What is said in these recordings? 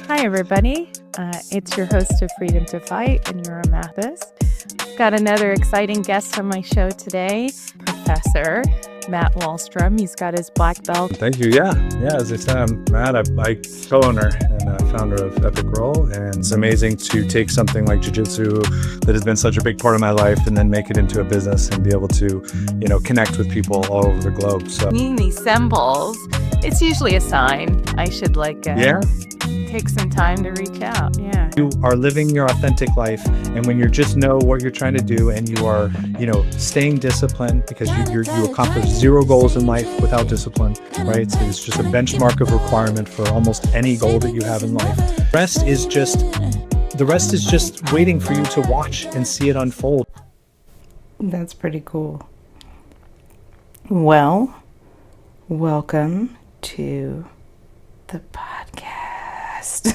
Hi, everybody. It's your host of Freedom to Fight, and you're a Mathis. Got another exciting guest on my show today, Professor Matt Wahlstrom. He's got his black belt. Thank you. Yeah. As I said, I'm Matt. I'm co-owner and founder of Epic Roll, and it's amazing to take something like Jiu Jitsu that has been such a big part of my life and then make it into a business and be able to, connect with people all over the globe. So Seeing these symbols, it's usually a sign I should take some time to reach out. Yeah. You are living your authentic life, and when you just know what you're trying to do and you are, staying disciplined, because you accomplish zero goals in life without discipline, right? So it's just a benchmark of requirement for almost any goal that you have in life. The rest is just waiting for you to watch and see it unfold. That's pretty cool. Well, welcome to the podcast.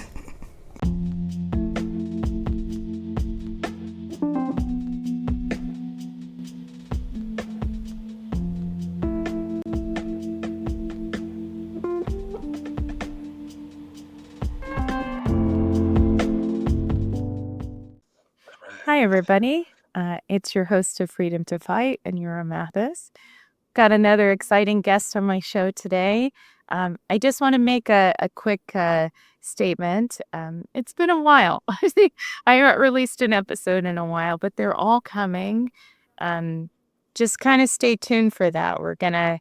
Hi, everybody. It's your host of Freedom to Fight, and you're a Mathis. Got another exciting guest on my show today. I just want to make a quick statement. It's been a while. I haven't released an episode in a while, but they're all coming. Just kind of stay tuned for that. We're going to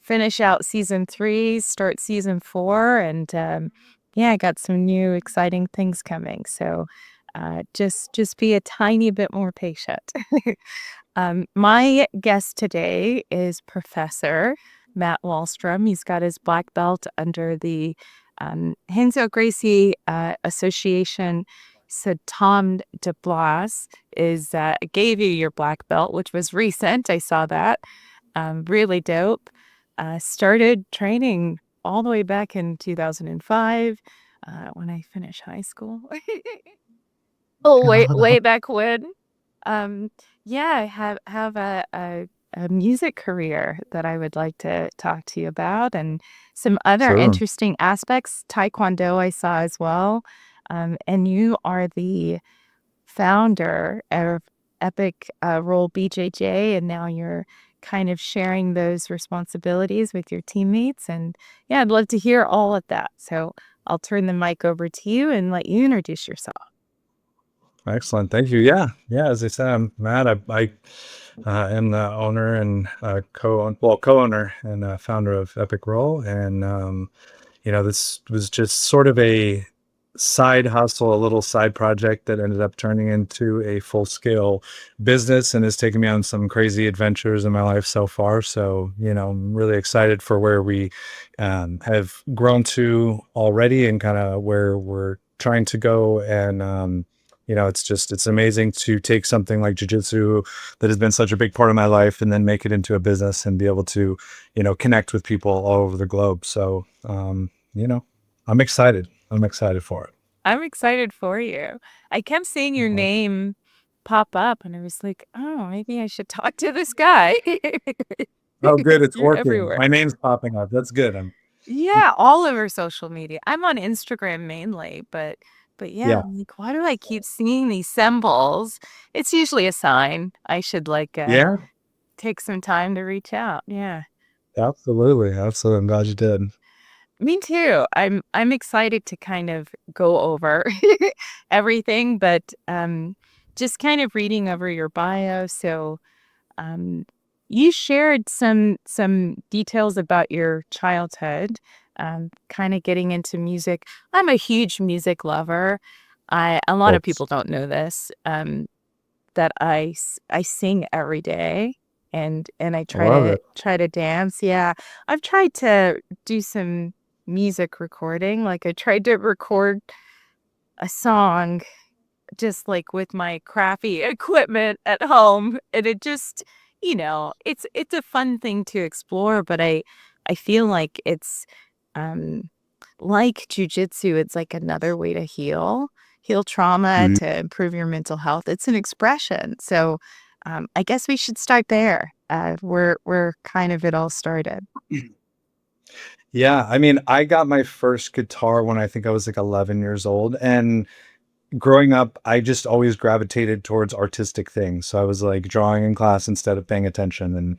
finish out season 3, start season 4, and I got some new exciting things coming. So just be a tiny bit more patient. My guest today is Professor Matt Wahlstrom. He's got his black belt under the Renzo Gracie Association. So Tom DeBlas gave you your black belt, which was recent. I saw that. Really dope. Started training all the way back in 2005 when I finished high school. Way back when. I have a music career that I would like to talk to you about, and some other Sure. interesting aspects. Taekwondo I saw as well. And you are the founder of Epic Roll BJJ, and now you're kind of sharing those responsibilities with your teammates. And I'd love to hear all of that. So I'll turn the mic over to you and let you introduce yourself. Excellent. Thank you. Yeah. As I said, I'm Matt. I am the owner and co-owner and founder of Epic Roll. And, this was just sort of a side hustle, a little side project that ended up turning into a full-scale business and has taken me on some crazy adventures in my life so far. So, I'm really excited for where we have grown to already and kind of where we're trying to go. And, it's amazing to take something like Jiu Jitsu that has been such a big part of my life and then make it into a business and be able to, connect with people all over the globe. So, I'm excited. I'm excited for it. I'm excited for you. I kept seeing your name pop up, and I was like, oh, maybe I should talk to this guy. Oh, good. It's You're working. everywhere. My name's popping up. That's good. All over social media. I'm on Instagram mainly, but Yeah. I'm like, why do I keep seeing these symbols? It's usually a sign I should Yeah, take some time to reach out. Yeah. absolutely. I'm glad you did. Me too. I'm excited to kind of go over everything, but just kind of reading over your bio. So you shared some details about your childhood, kind of getting into music. I'm a huge music lover. A lot of people don't know this, that I sing every day, and I Love try it. to dance. Yeah, I've tried to do some music recording. Like I tried to record a song just like with my crappy equipment at home, and it just, it's a fun thing to explore, but I feel like it's like jujitsu. It's like another way to heal trauma, to improve your mental health. It's an expression. So I guess we should start there, where kind of it all started. Yeah, I mean, I got my first guitar when I think I was like 11 years old, and growing up, I just always gravitated towards artistic things. So I was like drawing in class instead of paying attention, and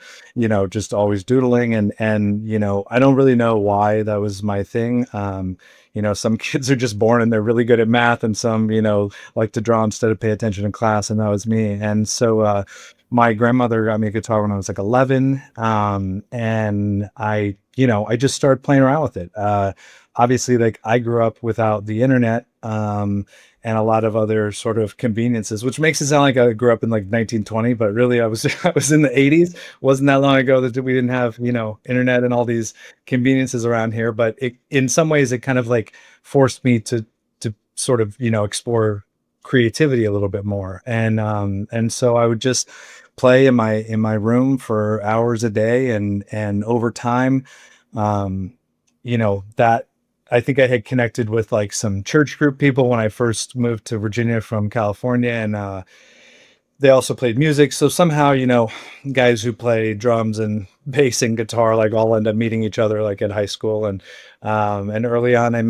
just always doodling, and I don't really know why that was my thing. Some kids are just born and they're really good at math, and some like to draw instead of pay attention in class, and that was me. And so my grandmother got me a guitar when I was like 11, and I just started playing around with it. Obviously, like I grew up without the internet. And a lot of other sort of conveniences, which makes it sound like I grew up in like 1920, but really I was I was in the 80s. Wasn't that long ago that we didn't have internet and all these conveniences around here. But in some ways, it kind of like forced me to sort of explore creativity a little bit more, and so I would just play in my room for hours a day, and over time, that I think I had connected with like some church group people when I first moved to Virginia from California, and they also played music. So somehow, guys who play drums and bass and guitar like all end up meeting each other like at high school, and early on, I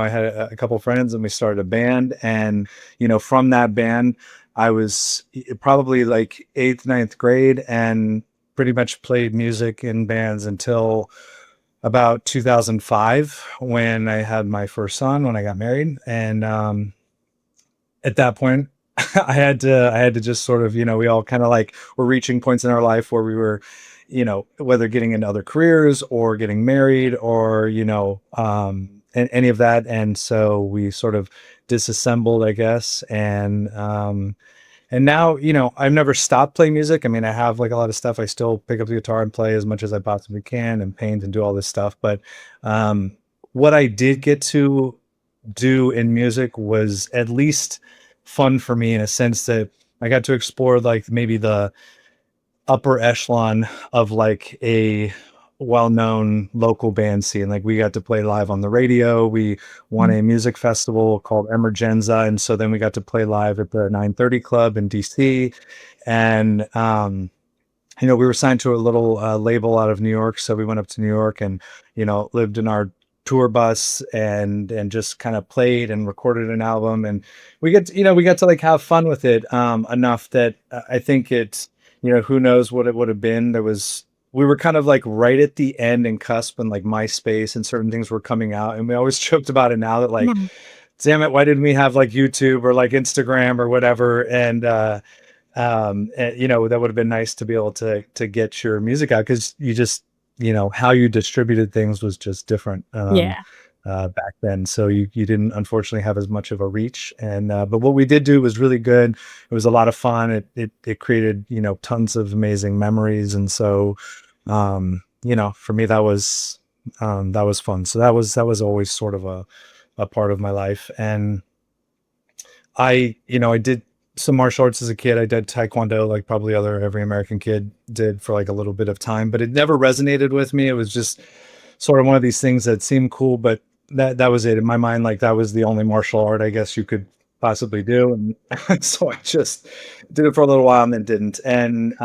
had a couple friends, and we started a band, and from that band, I was probably like eighth, ninth grade, and pretty much played music in bands until about 2005 when I had my first son, when I got married. And at that point, I had to just sort of, we all kind of like were reaching points in our life where we were, whether getting into other careers or getting married or, any of that. And so we sort of disassembled, I guess. And now, I've never stopped playing music. I mean, I have like a lot of stuff. I still pick up the guitar and play as much as I possibly can, and paint and do all this stuff. But what I did get to do in music was at least fun for me, in a sense that I got to explore like maybe the upper echelon of like a well-known local band scene. Like we got to play live on the radio. We won Mm. a music festival called Emergenza, and so then we got to play live at the 930 Club in DC. And we were signed to a little label out of New York, so we went up to New York and lived in our tour bus, and just kind of played and recorded an album, and we got to like have fun with it enough that I think it's who knows what it would have been. We were kind of like right at the end and cusp, and like MySpace and certain things were coming out, and we always joked about it now that like, Yeah. damn it, why didn't we have like YouTube or like Instagram or whatever? And that would have been nice to be able to get your music out, because you just how you distributed things was just different Yeah. back then. So you didn't unfortunately have as much of a reach, and but what we did do was really good. It was a lot of fun. It created tons of amazing memories, and so for me that was fun. So that was always sort of a part of my life. And I did some martial arts as a kid. I did taekwondo, like probably every American kid did, for like a little bit of time, but it never resonated with me. It was just sort of one of these things that seemed cool, but that was it in my mind. Like that was the only martial art I guess you could possibly do, and so I just did it for a little while and then didn't. And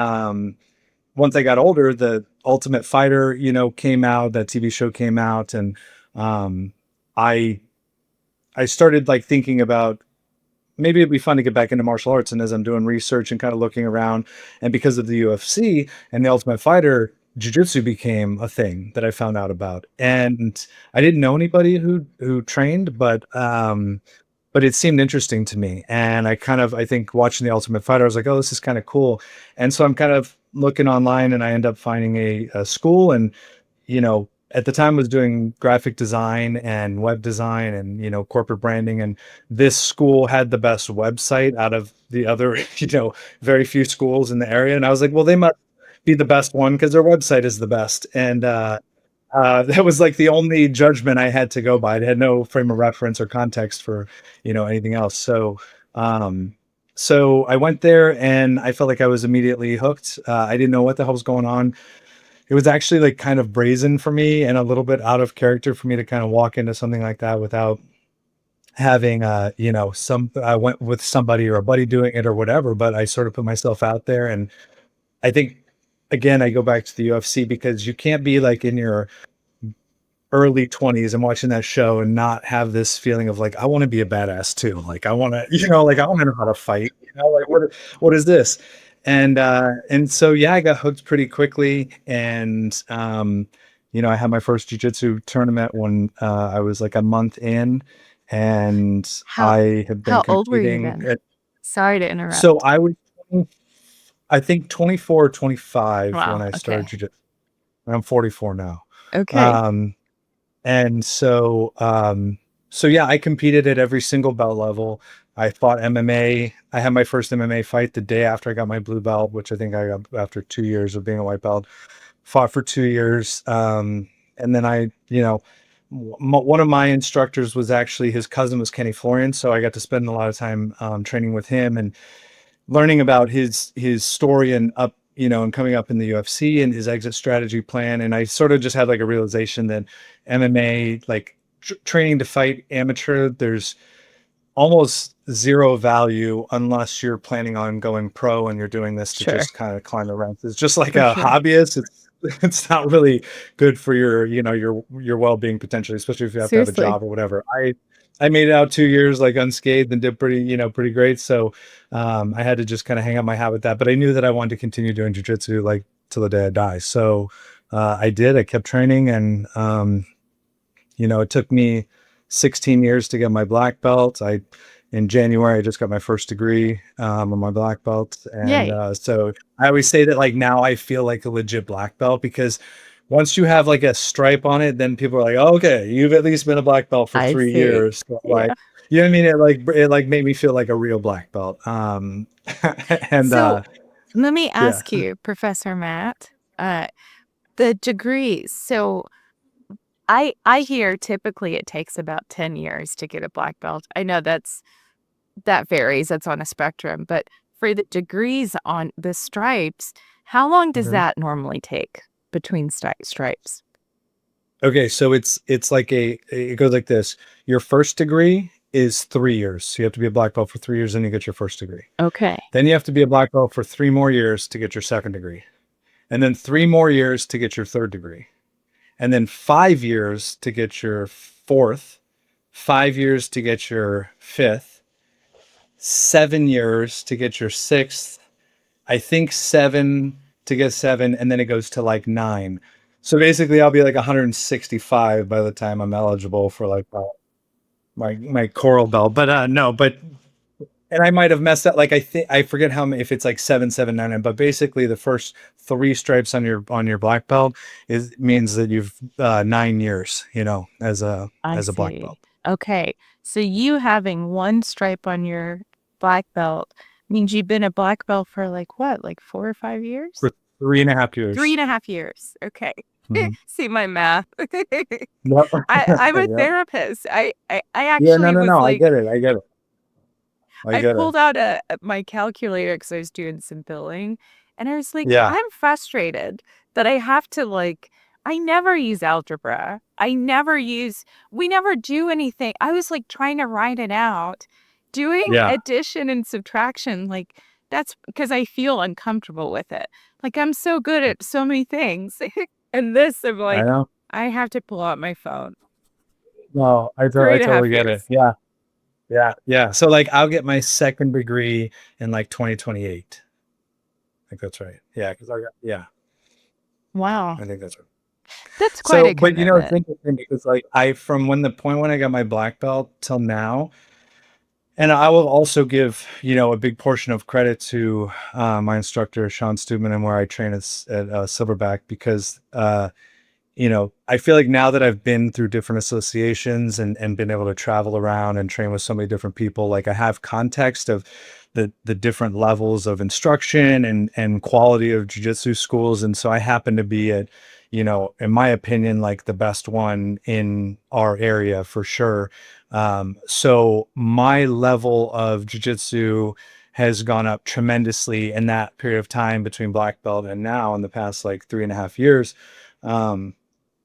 once I got older, the Ultimate Fighter, came out. That TV show came out, and um, I I started like thinking about maybe it'd be fun to get back into martial arts. And as I'm doing research and kind of looking around, and because of the UFC and the Ultimate Fighter, jiu-jitsu became a thing that I found out about. And I didn't know anybody who trained, but it seemed interesting to me. And I think watching the Ultimate Fighter, I was like, oh, this is kind of cool. And so I'm kind of looking online, and I end up finding a school. And at the time, I was doing graphic design and web design and corporate branding, and this school had the best website out of the other very few schools in the area. And I was like, well, they must be the best one because their website is the best. And that was like the only judgment I had to go by. I had no frame of reference or context for anything else. So I went there, and I felt like I was immediately hooked. I didn't know what the hell was going on. It was actually like kind of brazen for me and a little bit out of character for me to kind of walk into something like that without having I went with somebody or a buddy doing it or whatever, but I sort of put myself out there. And I think, again, I go back to the UFC, because you can't be like in your early 20s and watching that show and not have this feeling of like, I want to be a badass too. Like I want to, like I want to know how to fight, like what is this? And so, yeah, I got hooked pretty quickly. And, I had my first jiu-jitsu tournament when, I was like a month in, and How I have been how old were you competing then? Sorry to so interrupt. I was, I think 24 or 25 when Wow, I started okay. jiu-jitsu. I'm 44 now. Okay. Um, And so yeah, I competed at every single belt level. I fought MMA. I had my first MMA fight the day after I got my blue belt, which I think I got after 2 years of being a white belt. Fought for 2 years. And then one of my instructors was actually, his cousin was Kenny Florian. So I got to spend a lot of time training with him and learning about his story and and coming up in the UFC and his exit strategy plan. And I sort of just had like a realization that MMA, like training to fight amateur, there's almost zero value unless you're planning on going pro and you're doing this to Sure. just kind of climb the ranks. It's just like For a sure. hobbyist. It's not really good for your well-being potentially, especially if you have to have a Seriously. job or whatever. I made it out 2 years like unscathed and did pretty great. So I had to just kind of hang up my hat with that. But I knew that I wanted to continue doing jujitsu like till the day I die. So I did. I kept training, and it took me 16 years to get my black belt. In January, I just got my first degree on my black belt. And Yay. so I always say that like now I feel like a legit black belt, because once you have like a stripe on it, then people are like, oh, okay, you've at least been a black belt for I three see. years. So like, Yeah. you know what I mean? It made me feel like a real black belt. And So let me yeah. ask you, Professor Matt, the degrees. So I hear typically it takes about 10 years to get a black belt. I know that varies. That's on a spectrum, but for the degrees on the stripes, how long does Mhm. that normally take between stripes? Okay, so it's like it goes like this. Your first degree is 3 years. So you have to be a black belt for 3 years, and you get your first degree. Okay. Then you have to be a black belt for 3 more years to get your second degree. And then 3 more years to get your third degree. And then 5 years to get your fourth, 5 years to get your fifth, 7 years to get your sixth, I think seven to get seven, and then it goes to like nine. So basically, I'll be like 165 by the time I'm eligible for like my coral belt. But no, but and I might have messed up. Like I forget how many, if it's like 7, 7, 9, 9. But basically, the first three stripes on your black belt means that you've 9 years, I as a black see. belt Okay. So you having one stripe on your black belt means you've been a black belt for like what, like 4 or 5 years? for 3.5 years. 3.5 years. Okay. Mhm. See my math. Yep. I'm a Yep. therapist. I Yeah. No. actually No. was No. I like, get it. I get it. I I get it. pulled out my calculator because I was doing some billing, and I was like, Yeah. I'm frustrated that I have to I never use algebra. We never do anything. I was like trying to write it out, doing Yeah. addition and subtraction. Like that's because I feel uncomfortable with it. Like I'm so good at so many things. And this, I'm I like, know. I have to pull out my phone. No, Three I and a half totally get it. years. Yeah. Yeah. Yeah. So like I'll get my second degree in like 2028. I think that's right. Yeah. Yeah, Wow. I think that's right. That's quite So, a but it's commitment. interesting because like from when the point when I got my black belt till now, and I will also give, a big portion of credit to my instructor, Sean Stubman, and where I train at Silverback, because I feel like now that I've been through different associations and been able to travel around and train with so many different people, like I have context of the different levels of instruction and quality of jiu-jitsu schools. And so I happen to be at, in my opinion, like the best one in our area for sure. So my level of jiu-jitsu has gone up tremendously in that period of time between black belt and now in the past like 3.5 years.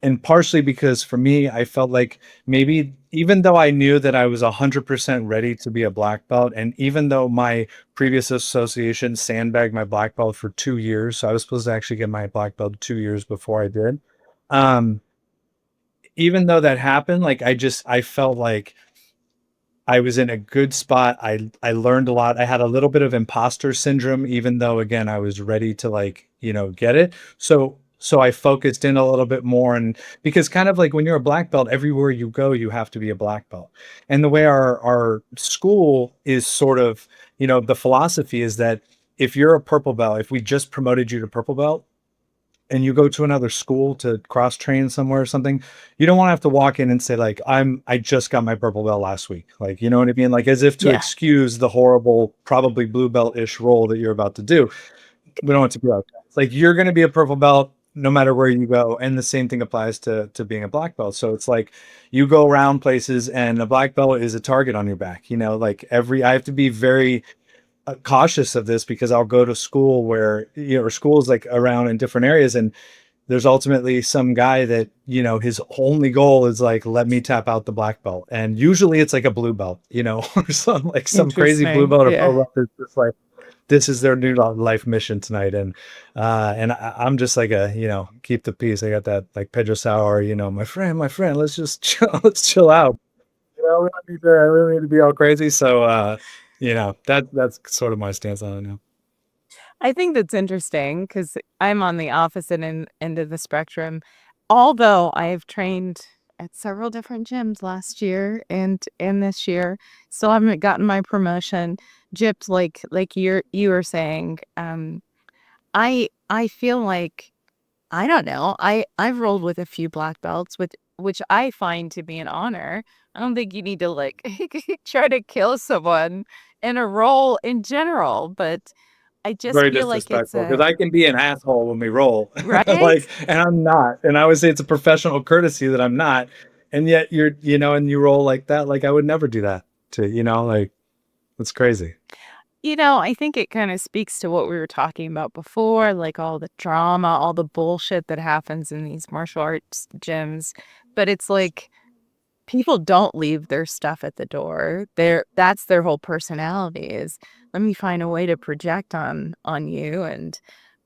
And partially because for me, I felt like maybe even though I knew that I was 100% ready to be a black belt, and even though my previous association sandbagged my black belt for 2 years, so I was supposed to actually get my black belt 2 years before I did. Um, even though that happened, like I felt like I was in a good spot. I learned a lot. I had a little bit of imposter syndrome, even though again I was ready to like, get it. So I focused in a little bit more, and because kind of like when you're a black belt, everywhere you go, you have to be a black belt. And the way our school is sort of, the philosophy is that if you're a purple belt, if we just promoted you to purple belt, and you go to another school to cross train somewhere or something, you don't want to have to walk in and say like, I just got my purple belt last week. Like, you know what I mean? Like as if to Yeah. excuse the horrible, probably blue belt-ish role that you're about to do. We don't want to be like that. It's like you're going to be a purple belt no matter where you go. And the same thing applies to being a black belt. So it's like you go around places and a black belt is a target on your back, like I have to be very cautious of this because I'll go to school where, or schools like around in different areas, and there's ultimately some guy that, his only goal is like, let me tap out the black belt. And usually it's like a blue belt, or some crazy blue Interesting. belt or Yeah. pro belt that's just like, this is their new life mission tonight. And I'm just like keep the peace. I got that like Pedro Sauer, my friend, let's just chill, let's chill out. We don't need to be all crazy. So, that's sort of my stance on it now. I think that's interesting because I'm on the opposite end of the spectrum. Although I have trained at several different gyms last year and this year, still haven't gotten my promotion. Gyps, like you were saying, I feel like I don't know. I've rolled with a few black belts, which I find to be an honor. I don't think you need to like try to kill someone in a roll in general, but I just Very feel like it's disrespectful because I can be an asshole when we roll, right? like, and I'm not. And I would say it's a professional courtesy that I'm not. And yet and you roll like that. Like I would never do that to, like it's crazy. I think it kind of speaks to what we were talking about before, like all the drama, all the bullshit that happens in these martial arts gyms. But it's like people don't leave their stuff at the door. That's their whole personality is let me find a way to project on you. And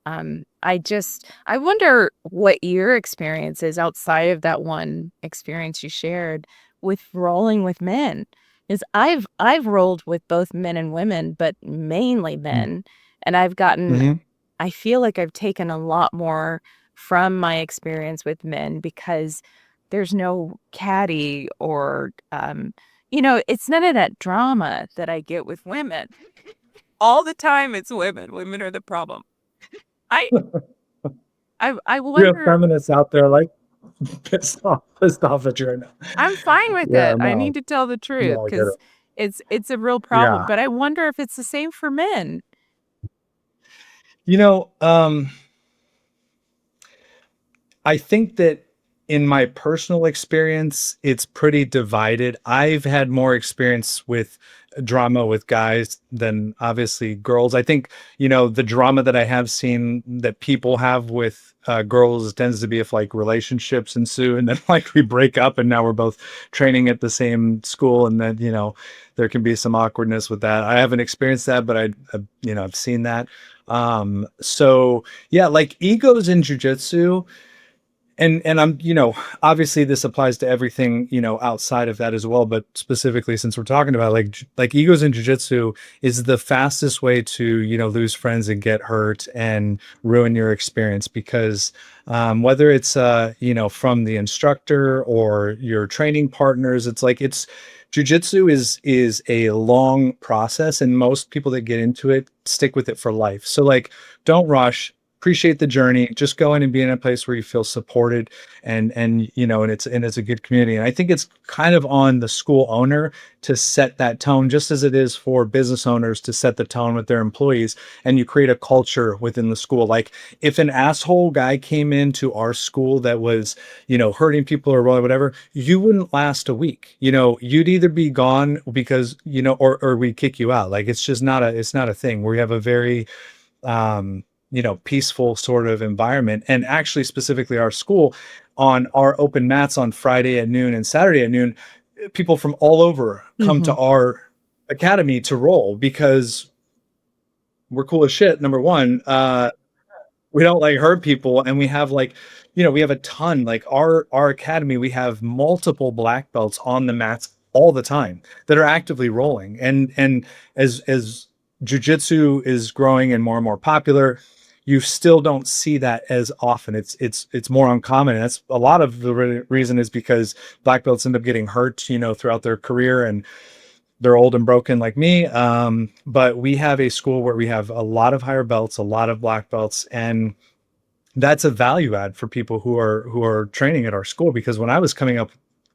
I wonder what your experience is outside of that one experience you shared with rolling with men. Is I've rolled with both men and women, but mainly men. And Mm-hmm. I feel like I've taken a lot more from my experience with men because there's no caddy or it's none of that drama that I get with women. All the time it's women. Women are the problem. I I You have wonder. feminists out there like pissed off at you right now. I'm fine with Yeah, it. I need no, to tell the truth no, I get because it. it's a real problem. Yeah. But I wonder if it's the same for men. You know, I think that in my personal experience, it's pretty divided. I've had more experience with drama with guys than obviously girls. I think, the drama that I have seen that people have with girls tends to be if like relationships ensue and then like we break up and now we're both training at the same school. And then, there can be some awkwardness with that. I haven't experienced that, but I've seen that. So yeah, like egos in jujitsu, and I'm, obviously this applies to everything, outside of that as well, but specifically since we're talking about like egos in jiu-jitsu is the fastest way to, lose friends and get hurt and ruin your experience because whether it's from the instructor or your training partners, it's like jiu-jitsu is a long process, and most people that get into it stick with it for life. So like don't rush, appreciate the journey, just go in and be in a place where you feel supported and it's a good community. And I think it's kind of on the school owner to set that tone, just as it is for business owners to set the tone with their employees, and you create a culture within the school. Like if an asshole guy came into our school that was hurting people or whatever, you wouldn't last a week. You'd either be gone because or we'd kick you out. Like it's not a thing. We have a very peaceful sort of environment. And actually, specifically our school, on our open mats on Friday at noon and Saturday at noon, people from all over come to Mhm. our academy to roll because we're cool as shit. Number one, we don't like hurt people, and we have like we have a ton, like our academy, we have multiple black belts on the mats all the time that are actively rolling. And as jujitsu is growing and more popular, you still don't see that as often. It's more uncommon. And that's a lot of the reason is because black belts end up getting hurt, throughout their career, and they're old and broken like me. But we have a school where we have a lot of higher belts, a lot of black belts, and that's a value add for people who are training at our school. Because when I was coming up,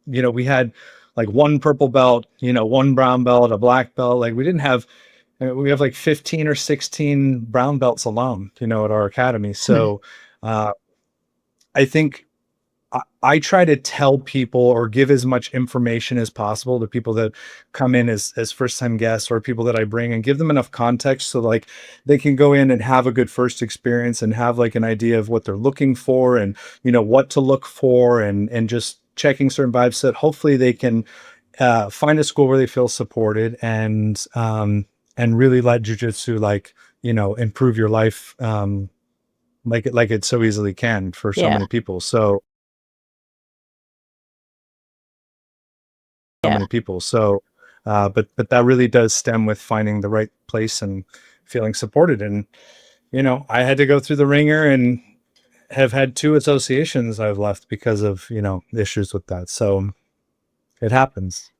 we had like one purple belt, one brown belt, a black belt. Like we have like 15 or 16 brown belts alone, at our academy. So I think I try to tell people or give as much information as possible to people that come in as first time guests or people that I bring, and give them enough context so like they can go in and have a good first experience and have like an idea of what they're looking for, and what to look for, and just checking certain vibes so that hopefully they can find a school where they feel supported, and really let jujitsu improve your life, like it so easily can for so many people. So many people. So, but that really does stem with finding the right place and feeling supported. And, I had to go through the ringer and have had 2 associations I've left because of, issues with that. So it happens.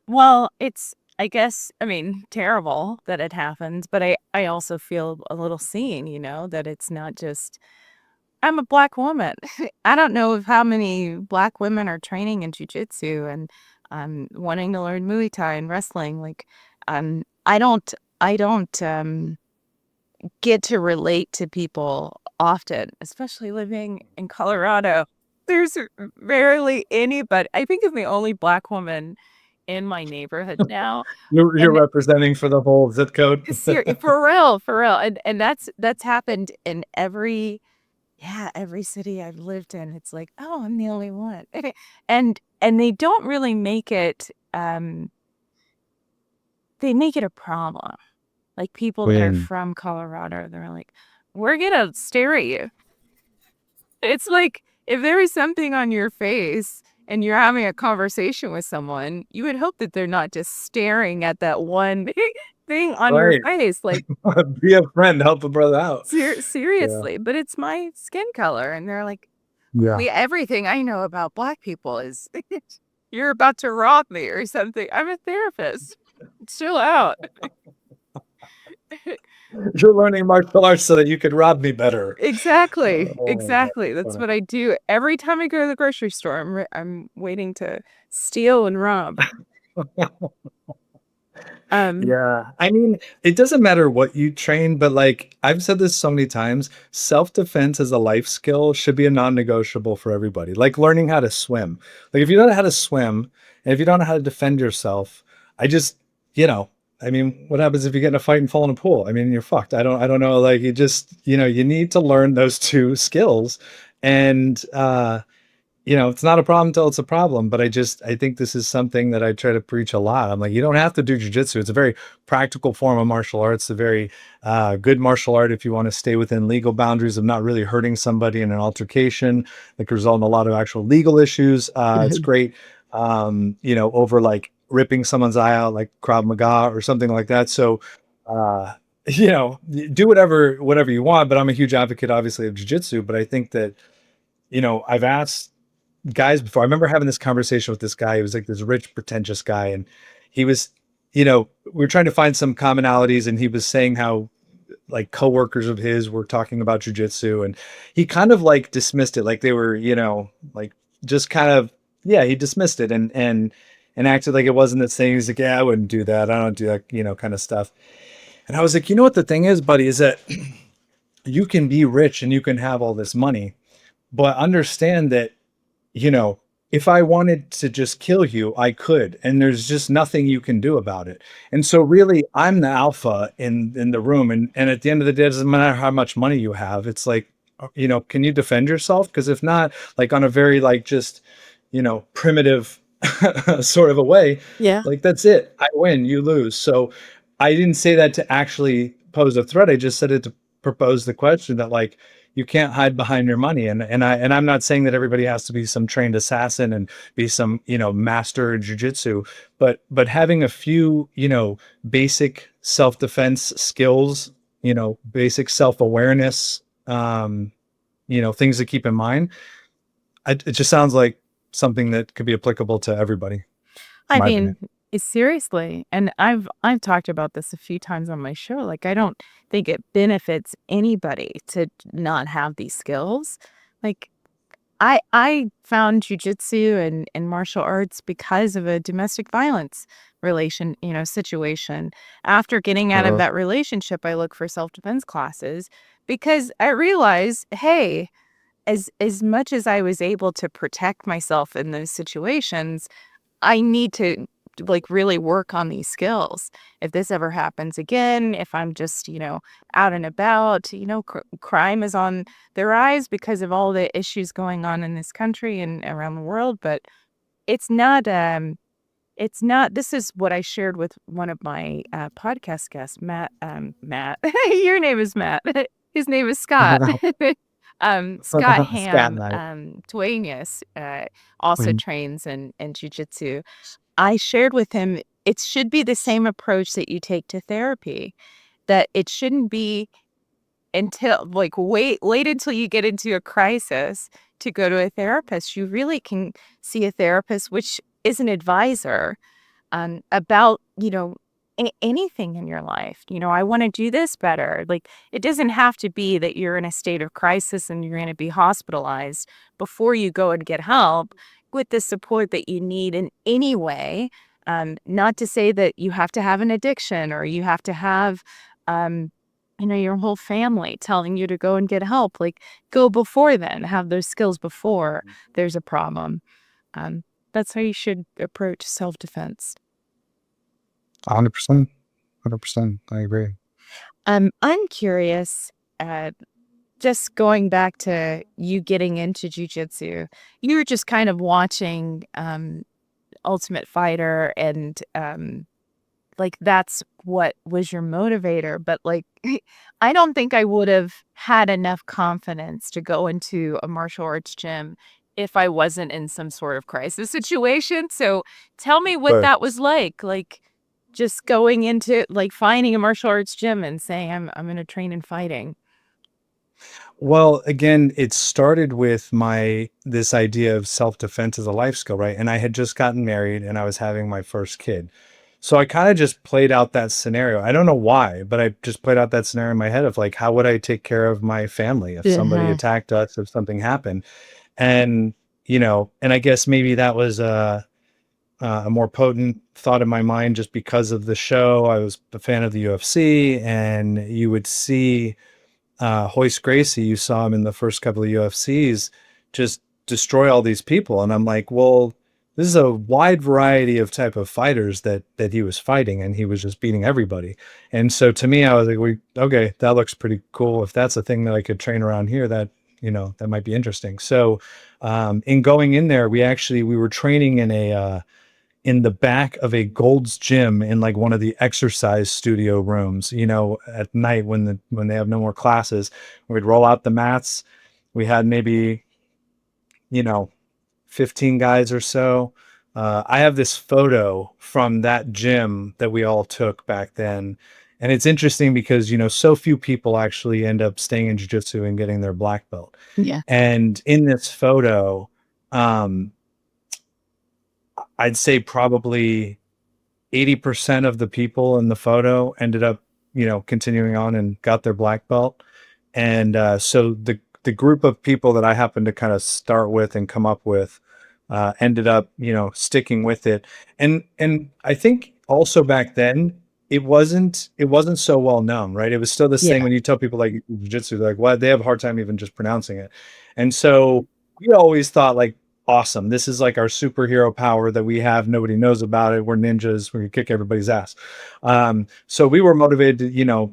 Well, it's, I guess, I mean, terrible that it happens, but I also feel a little seen, that it's not just, I'm a black woman. I don't know of how many black women are training in jiu-jitsu and wanting to learn Muay Thai and wrestling. Like, I don't get to relate to people often, especially living in Colorado. There's rarely any, but I think I'm the only black woman in my neighborhood now. You're representing for the whole zip code. For real. And that's happened in every city I've lived in. It's like, oh, I'm the only one. And they don't really make it, they make it a problem. Like people that are from Colorado, they're like, we're gonna stare at you. It's like, if there is something on your face and you're having a conversation with someone, you would hope that they're not just staring at that one thing on your face. Like, be a friend, help a brother out. Seriously. Yeah. But it's my skin color. And they're like, everything I know about black people is you're about to rob me or something. I'm a therapist. Chill out. You're learning martial arts so that you could rob me better. Exactly. That's what I do. Every time I go to the grocery store, I'm waiting to steal and rob. Yeah. I mean, it doesn't matter what you train, but like I've said this so many times, self-defense as a life skill should be a non-negotiable for everybody. Like learning how to swim. Like if you don't know how to swim and if you don't know how to defend yourself, I mean, what happens if you get in a fight and fall in a pool? I mean, you're fucked. I don't know. Like you just, you need to learn those 2 skills. And it's not a problem until it's a problem. But I think this is something that I try to preach a lot. I'm like, you don't have to do jujitsu. It's a very practical form of martial arts, a very good martial art if you want to stay within legal boundaries of not really hurting somebody in an altercation that could result in a lot of actual legal issues. It's great, over like ripping someone's eye out, like Krav Maga or something like that. So, do whatever you want. But I'm a huge advocate, obviously, of jiu-jitsu. But I think that, I've asked guys before. I remember having this conversation with this guy. He was like this rich, pretentious guy. And he was, we were trying to find some commonalities. And he was saying how like coworkers of his were talking about jiu-jitsu. And he kind of like dismissed it. Like they were, like just kind of, he dismissed it and acted like it wasn't the thing. He's like, yeah, I wouldn't do that. I don't do that, kind of stuff. And I was like, what the thing is, buddy, is that you can be rich and you can have all this money, but understand that, if I wanted to just kill you, I could, and there's just nothing you can do about it. And so really, I'm the alpha in the room. And at the end of the day, it doesn't matter how much money you have. It's like, can you defend yourself? Because if not, like on a very like just, primitive sort of a way, like that's it. I win, you lose. So I didn't say that to actually pose a threat. I just said it to propose the question that like, you can't hide behind your money. And I'm not saying that everybody has to be some trained assassin and be some, master in jujitsu, but having a few, basic self-defense skills, basic self-awareness, things to keep in mind. It just sounds like something that could be applicable to everybody. I my mean, opinion. seriously, and I've talked about this a few times on my show. Like, I don't think it benefits anybody to not have these skills. Like, I found jujitsu and martial arts because of a domestic violence situation. After getting out of Uh-huh. that relationship, I look for self-defense classes because I realized, hey, as much as I was able to protect myself in those situations, I need to like really work on these skills. If this ever happens again, if I'm just, out and about, crime is on the rise because of all the issues going on in this country and around the world. But it's not, this is what I shared with one of my podcast guests, Matt, your name is Matt. His name is Scott. Scott Scat Ham, night. Tuanius, also trains in jujitsu. I shared with him, it should be the same approach that you take to therapy, that it shouldn't be until wait until you get into a crisis to go to a therapist. You really can see a therapist, which is an advisor about, anything in your life. I want to do this better. Like, it doesn't have to be that you're in a state of crisis and you're going to be hospitalized before you go and get help with the support that you need in any way. Not to say that you have to have an addiction or you have to have, your whole family telling you to go and get help. Like, go before then, have those skills before there's a problem. That's how you should approach self-defense. 100%. 100%. I agree. I'm curious, just going back to you getting into jujitsu, you were just kind of watching Ultimate Fighter and like that's what was your motivator. But like, I don't think I would have had enough confidence to go into a martial arts gym if I wasn't in some sort of crisis situation. So tell me what But that was like just going into like finding a martial arts gym and saying I'm going to train in fighting. Well, again, it started with this idea of self-defense as a life skill, right? And I had just gotten married and I was having my first kid. So I kind of just played out that scenario. I don't know why, but I just played out that scenario in my head of like, how would I take care of my family if somebody Uh-huh. attacked us, if something happened? And, and I guess maybe that was a more potent thought in my mind just because of the show. I was a fan of the UFC, and you would see Hoist Gracie. You saw him in the first couple of UFCs just destroy all these people, and I'm like, well, this is a wide variety of type of fighters that he was fighting, and he was just beating everybody. And so to me, I was like, okay, that looks pretty cool. If that's a thing that I could train around here, that that might be interesting. So in going in there, we were training in the back of a Gold's Gym in like one of the exercise studio rooms, at night when they have no more classes. We'd roll out the mats. We had maybe, 15 guys or so. I have this photo from that gym that we all took back then. And it's interesting because, so few people actually end up staying in jiu-jitsu and getting their black belt. Yeah. And in this photo, I'd say probably 80% of the people in the photo ended up, continuing on and got their black belt. And so the group of people that I happened to kind of start with and come up with ended up, sticking with it. And I think also back then it wasn't so well known, right? It was still this thing Yeah. when you tell people like jiu-jitsu, they're like, well, they have a hard time even just pronouncing it. And so we always thought like, awesome, this is like our superhero power that we have. Nobody knows about it. We're ninjas. We kick everybody's ass. So we were motivated to,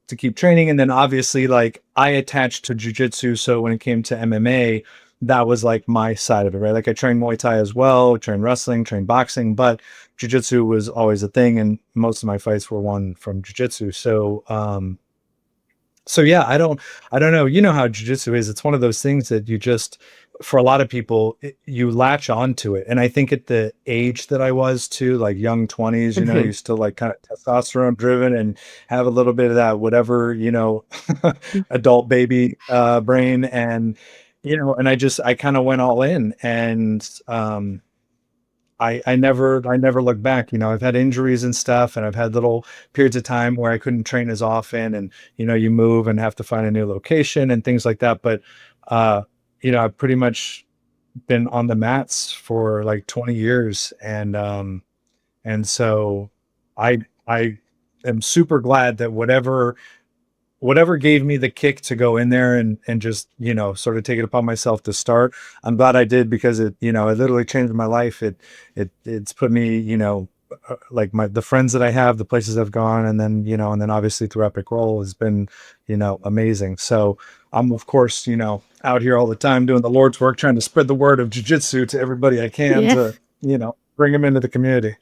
to keep training. And then obviously like I attached to jujitsu. So when it came to MMA, that was like my side of it, right? Like I trained Muay Thai as well, trained wrestling, trained boxing, but jujitsu was always a thing. And most of my fights were won from jujitsu. So So yeah, I don't know. You know how jujitsu is. It's one of those things that you just, for a lot of people, you latch onto it. And I think at the age that I was too, like young 20s, you know, Mhm. you still like kind of testosterone driven and have a little bit of that, whatever, you know, adult baby brain. And, you know, and I kind of went all in and, I never look back. You know, I've had injuries and stuff, and I've had little periods of time where I couldn't train as often, and you know, you move and have to find a new location and things like that. But uh, you know, I've pretty much been on the mats for like 20 years, and so I am super glad that whatever gave me the kick to go in there and just, you know, sort of take it upon myself to start. I'm glad I did because it, you know, it literally changed my life. It's put me, you know, like the friends that I have, the places I've gone, and then, you know, and then obviously through Epic Roll has been, you know, amazing. So I'm of course, you know, out here all the time doing the Lord's work, trying to spread the word of jujitsu to everybody I can Yeah. to, you know, bring them into the community.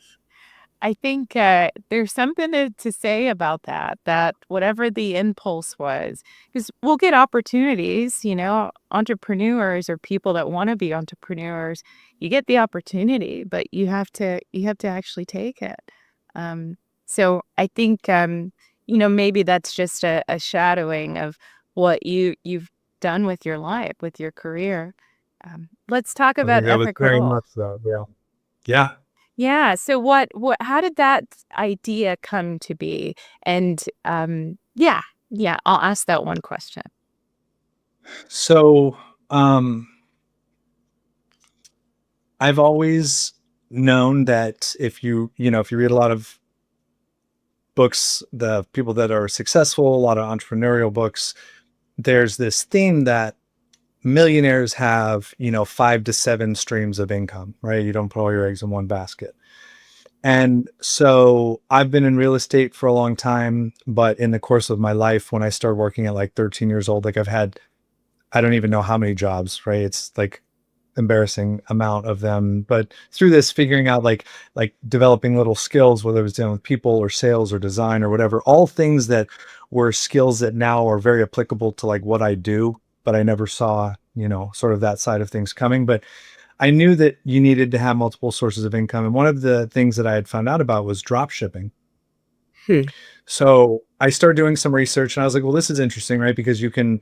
I think there's something to say about that, that whatever the impulse was, because we'll get opportunities, you know, entrepreneurs or people that want to be entrepreneurs, you get the opportunity, but you have to actually take it. Um, so I think, you know, maybe that's just a shadowing of what you've done with your life, with your career. Let's talk I think about that was Epic very Roll. much so. Yeah. Yeah. Yeah, so how did that idea come to be? And, yeah, I'll ask that one question. So, um, I've always known that if you know, if you read a lot of books, the people that are successful, a lot of entrepreneurial books, there's this theme that millionaires have, you know, 5 to 7 streams of income, right? You don't put all your eggs in one basket. And so I've been in real estate for a long time, but in the course of my life, when I started working at like 13 years old, like I've had, I don't even know how many jobs, right? It's like embarrassing amount of them, but through this figuring out like developing little skills, whether it was dealing with people or sales or design or whatever, all things that were skills that now are very applicable to like what I do, but I never saw, you know, sort of that side of things coming. But I knew that you needed to have multiple sources of income, and one of the things that I had found out about was drop shipping. Hmm. So I started doing some research and I was like, well, this is interesting, right? Because you can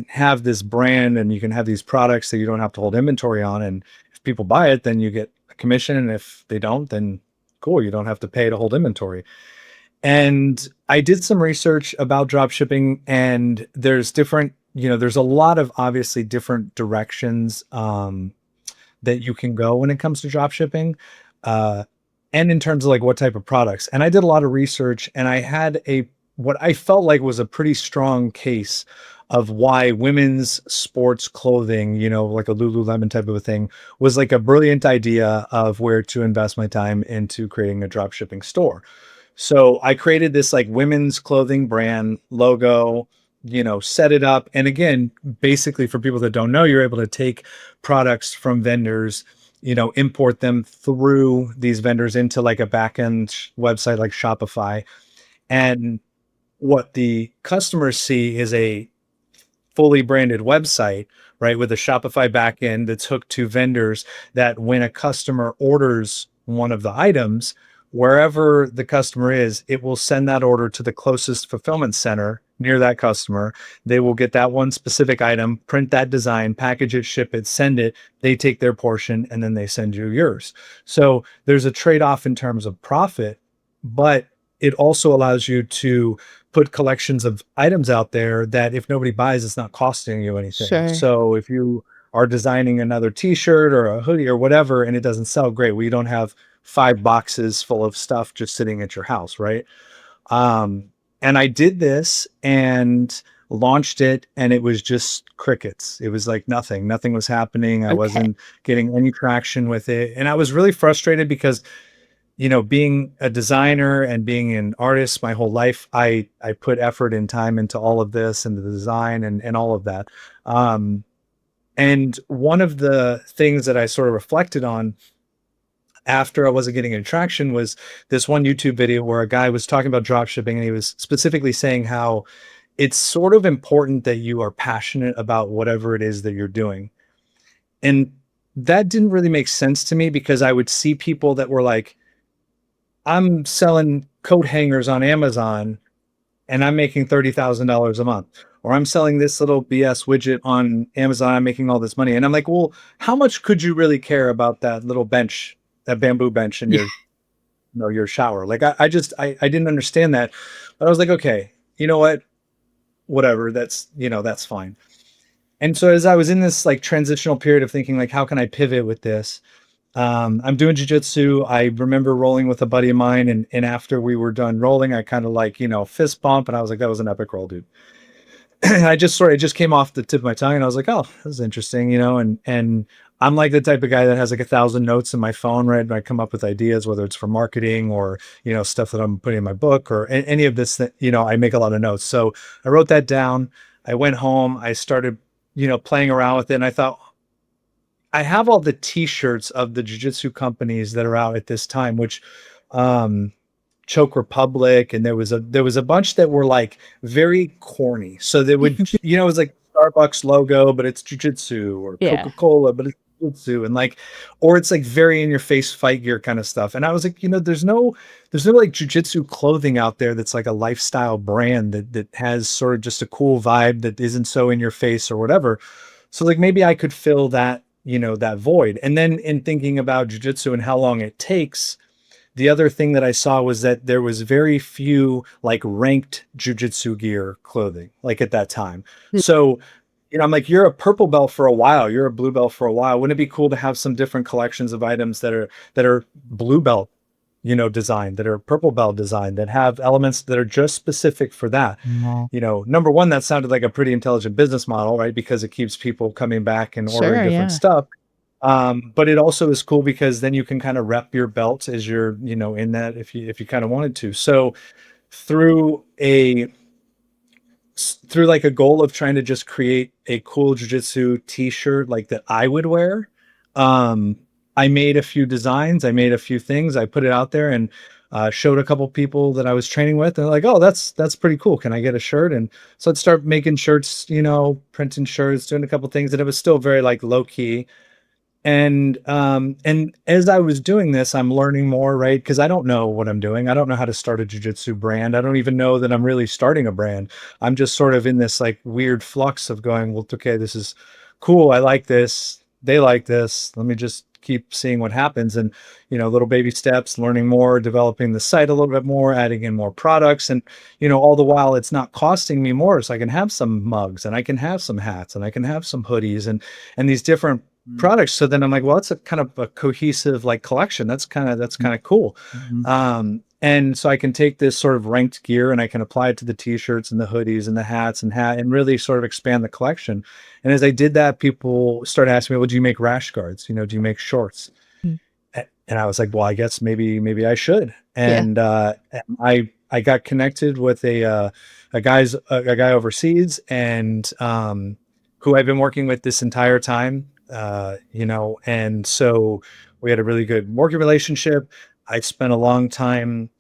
have this brand and you can have these products that you don't have to hold inventory on. And if people buy it, then you get a commission. And if they don't, then cool, you don't have to pay to hold inventory. And I did some research about drop shipping, and there's different, you know, there's a lot of obviously different directions that you can go when it comes to drop shipping. Uh, and in terms of like what type of products. And I did a lot of research and I had a what I felt like was a pretty strong case of why women's sports clothing, you know, like a Lululemon type of a thing, was like a brilliant idea of where to invest my time into creating a drop shipping store. So I created this like women's clothing brand logo, you know, set it up. And again, basically for people that don't know, you're able to take products from vendors, you know, import them through these vendors into like a backend website like Shopify. And what the customers see is a fully branded website, right, with a Shopify backend that's hooked to vendors that when a customer orders one of the items, wherever the customer is, it will send that order to the closest fulfillment center near that customer. They will get that one specific item, print that design, package it, ship it, send it. They take their portion and then they send you yours. So there's a trade off in terms of profit, but it also allows you to put collections of items out there that if nobody buys, it's not costing you anything. Sure. So if you are designing another t-shirt or a hoodie or whatever, and it doesn't sell great, we don't have 5 boxes full of stuff just sitting at your house, right? And I did this and launched it, and it was just crickets. It was like nothing was happening. I Okay. wasn't getting any traction with it. And I was really frustrated because, you know, being a designer and being an artist my whole life, I put effort and time into all of this and the design and all of that. Um, and one of the things that I sort of reflected on after I wasn't getting any traction was this one YouTube video where a guy was talking about drop shipping, and he was specifically saying how it's sort of important that you are passionate about whatever it is that you're doing. And that didn't really make sense to me because I would see people that were like, I'm selling coat hangers on Amazon and I'm making $30,000 a month. Or I'm selling this little BS widget on Amazon, I'm making all this money. And I'm like, well, how much could you really care about that little bench, that bamboo bench in your shower? Like I didn't understand that. But I was like, okay, you know what? Whatever. That's fine. And so as I was in this like transitional period of thinking like, how can I pivot with this? I'm doing jiu-jitsu. I remember rolling with a buddy of mine, and after we were done rolling, I kind of like, fist bump, and I was like, that was an epic roll, dude. It just came off the tip of my tongue, and I was like, oh, this is interesting, and I'm like the type of guy that has like 1,000 notes in my phone, right? And I come up with ideas, whether it's for marketing or, stuff that I'm putting in my book or any of this that, I make a lot of notes. So I wrote that down. I went home, I started, playing around with it, and I thought, I have all the t-shirts of the jiu-jitsu companies that are out at this time, which Choke Republic, and there was a bunch that were like very corny. So they would, it was like Starbucks logo, but it's jiu-jitsu, or Yeah. Coca-Cola, but it's jiu-jitsu, and like, or it's like very in your face fight gear kind of stuff. And I was like, there's no like jiu-jitsu clothing out there that's like a lifestyle brand that has sort of just a cool vibe that isn't so in your face or whatever. So like maybe I could fill that, that void. And then in thinking about jiu-jitsu and how long it takes, the other thing that I saw was that there was very few like ranked jiu-jitsu gear clothing, like at that time. Hmm. So, I'm like, you're a purple belt for a while, you're a blue belt for a while. Wouldn't it be cool to have some different collections of items that are blue belt, designed, that are purple belt designed, that have elements that are just specific for that? Number one, that sounded like a pretty intelligent business model, right? Because it keeps people coming back and ordering Sure, different yeah. stuff. But it also is cool because then you can kind of rep your belt as you're, in that if you kind of wanted to. So through a through like a goal of trying to just create a cool jiu-jitsu t-shirt like that I would wear, I made a few designs, I made a few things, I put it out there and showed a couple people that I was training with, and they're like, oh, that's pretty cool, can I get a shirt? And so I'd start making shirts, printing shirts, doing a couple things, and it was still very like low key. And as I was doing this, I'm learning more, right? Because I don't know what I'm doing. I don't know how to start a jiu-jitsu brand. I don't even know that I'm really starting a brand. I'm just sort of in this like weird flux of going, well, okay, this is cool. I like this. They like this. Let me just keep seeing what happens. And, little baby steps, learning more, developing the site a little bit more, adding in more products. And, all the while it's not costing me more. So I can have some mugs, and I can have some hats, and I can have some hoodies, and these different products. So then I'm like, well, it's a kind of a cohesive like collection. That's kind of cool. And so I can take this sort of ranked gear and I can apply it to the t-shirts and the hoodies and the hats and really sort of expand the collection. And as I did that, people started asking me, well, do you make rash guards? Do you make shorts? Mm. And I was like, well, I guess maybe I should. Yeah. And I got connected with a guy overseas, and who I've been working with this entire time. And so we had a really good working relationship. I spent a long time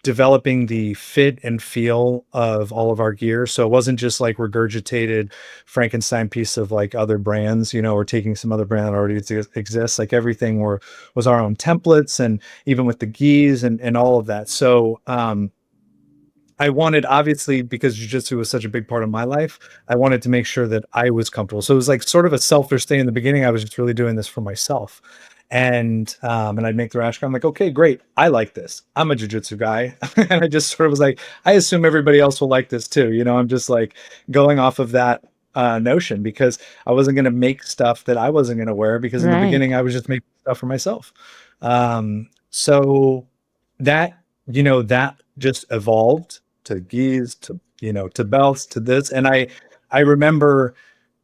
developing the fit and feel of all of our gear. So it wasn't just like regurgitated Frankenstein piece of like other brands, or taking some other brand that already exists. Like everything was our own templates, and even with the gis and all of that. So I wanted, obviously, because jiu-jitsu was such a big part of my life, I wanted to make sure that I was comfortable. So it was like sort of a selfish thing in the beginning. I was just really doing this for myself. And I'd make the rash guard. I'm like, okay, great. I like this. I'm a jiu-jitsu guy. And I just sort of was like, I assume everybody else will like this too. I'm just like going off of that notion, because I wasn't going to make stuff that I wasn't going to wear, because in the Right. beginning I was just making stuff for myself. So that, that just evolved to gis, to to belts, to this. And I remember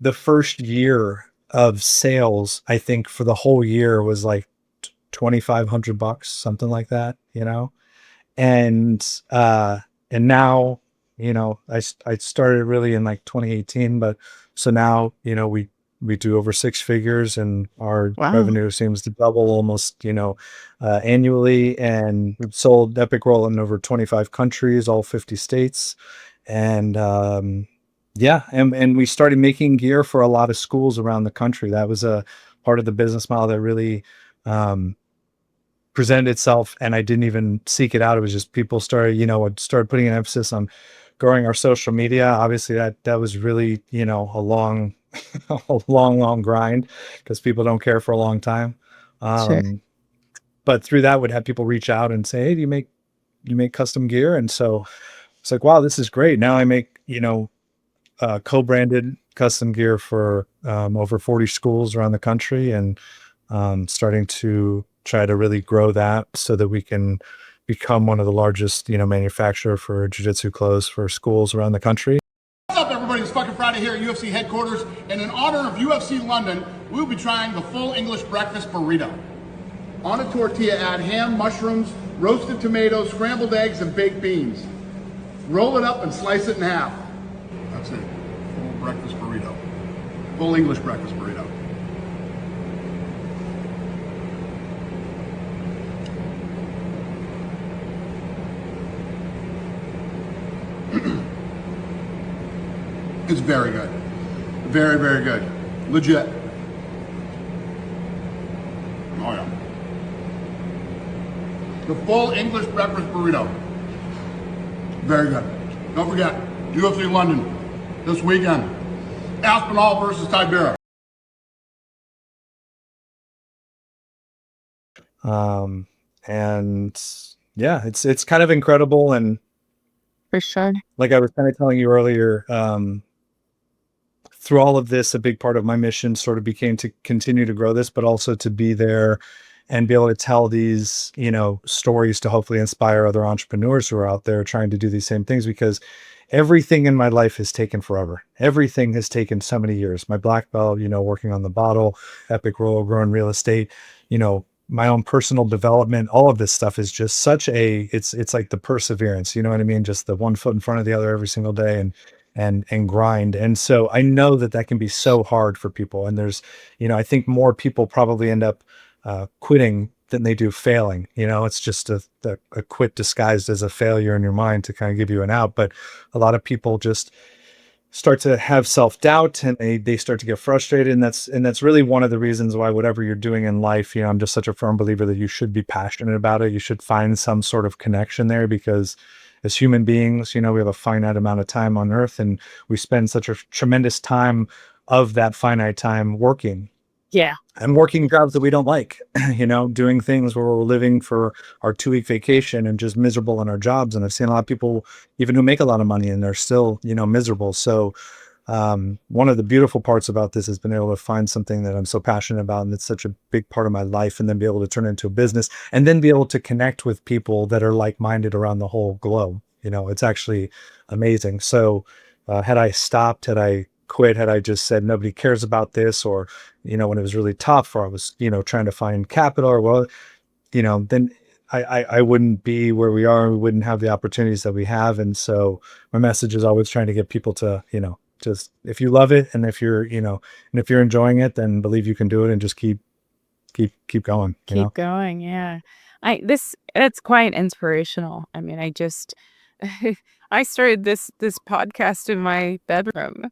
the first year of sales, I think for the whole year was like $2,500, something like that, and now, I started really in like 2018, but so now, we do over 6 figures, and our Wow. revenue seems to double almost, annually. And we've sold Epic Roll in over 25 countries, all 50 states. And and we started making gear for a lot of schools around the country. That was a part of the business model that really presented itself, and I didn't even seek it out. It was just people started putting an emphasis on growing our social media. Obviously that was really, a long, a long grind, because people don't care for a long time. Sure. But through that would have people reach out and say, hey, do you make custom gear? And so it's like, wow, this is great. Now I make, co-branded custom gear for over 40 schools around the country, and starting to try to really grow that so that we can become one of the largest, manufacturer for jiu-jitsu clothes for schools around the country. What's up, everybody? It's fucking Friday here at UFC headquarters, and in honor of UFC London, we'll be trying the full English breakfast burrito. On a tortilla, add ham, mushrooms, roasted tomatoes, scrambled eggs, and baked beans. Roll it up and slice it in half. That's it. Full breakfast burrito. Full English breakfast burrito. It's very good. Very, very good. Legit. Oh yeah. The full English breakfast burrito. Very good. Don't forget, UFC London this weekend. Aspinall versus Tibera. And yeah, it's kind of incredible. And For sure. like I was kind of telling you earlier, through all of this, a big part of my mission sort of became to continue to grow this, but also to be there and be able to tell these, stories to hopefully inspire other entrepreneurs who are out there trying to do these same things, because everything in my life has taken forever. Everything has taken so many years. My black belt, working on the bottle, Epic Roll, growing real estate, my own personal development, all of this stuff is just it's like the perseverance, you know what I mean? Just the one foot in front of the other every single day, and grind. And so I know that can be so hard for people. And there's, I think more people probably end up quitting than they do failing. It's just a quit disguised as a failure in your mind to kind of give you an out. But a lot of people just start to have self-doubt, and they start to get frustrated. And that's really one of the reasons why whatever you're doing in life, I'm just such a firm believer that you should be passionate about it. You should find some sort of connection there, because as human beings, we have a finite amount of time on earth, and we spend such a tremendous time of that finite time working. Yeah. And working jobs that we don't like, doing things where we're living for our 2-week vacation and just miserable in our jobs. And I've seen a lot of people even who make a lot of money and they're still, miserable. So one of the beautiful parts about this has been able to find something that I'm so passionate about, and it's such a big part of my life, and then be able to turn it into a business, and then be able to connect with people that are like-minded around the whole globe. It's actually amazing. So had I stopped, had I quit, had I just said nobody cares about this, or when it was really tough, or I was trying to find capital, or then I wouldn't be where we are. We wouldn't have the opportunities that we have. And so my message is always trying to get people to just, if you love it, and if you're and if you're enjoying it, then believe you can do it, and just keep going. Keep going. Yeah. It's quite inspirational. I mean, I started this podcast in my bedroom.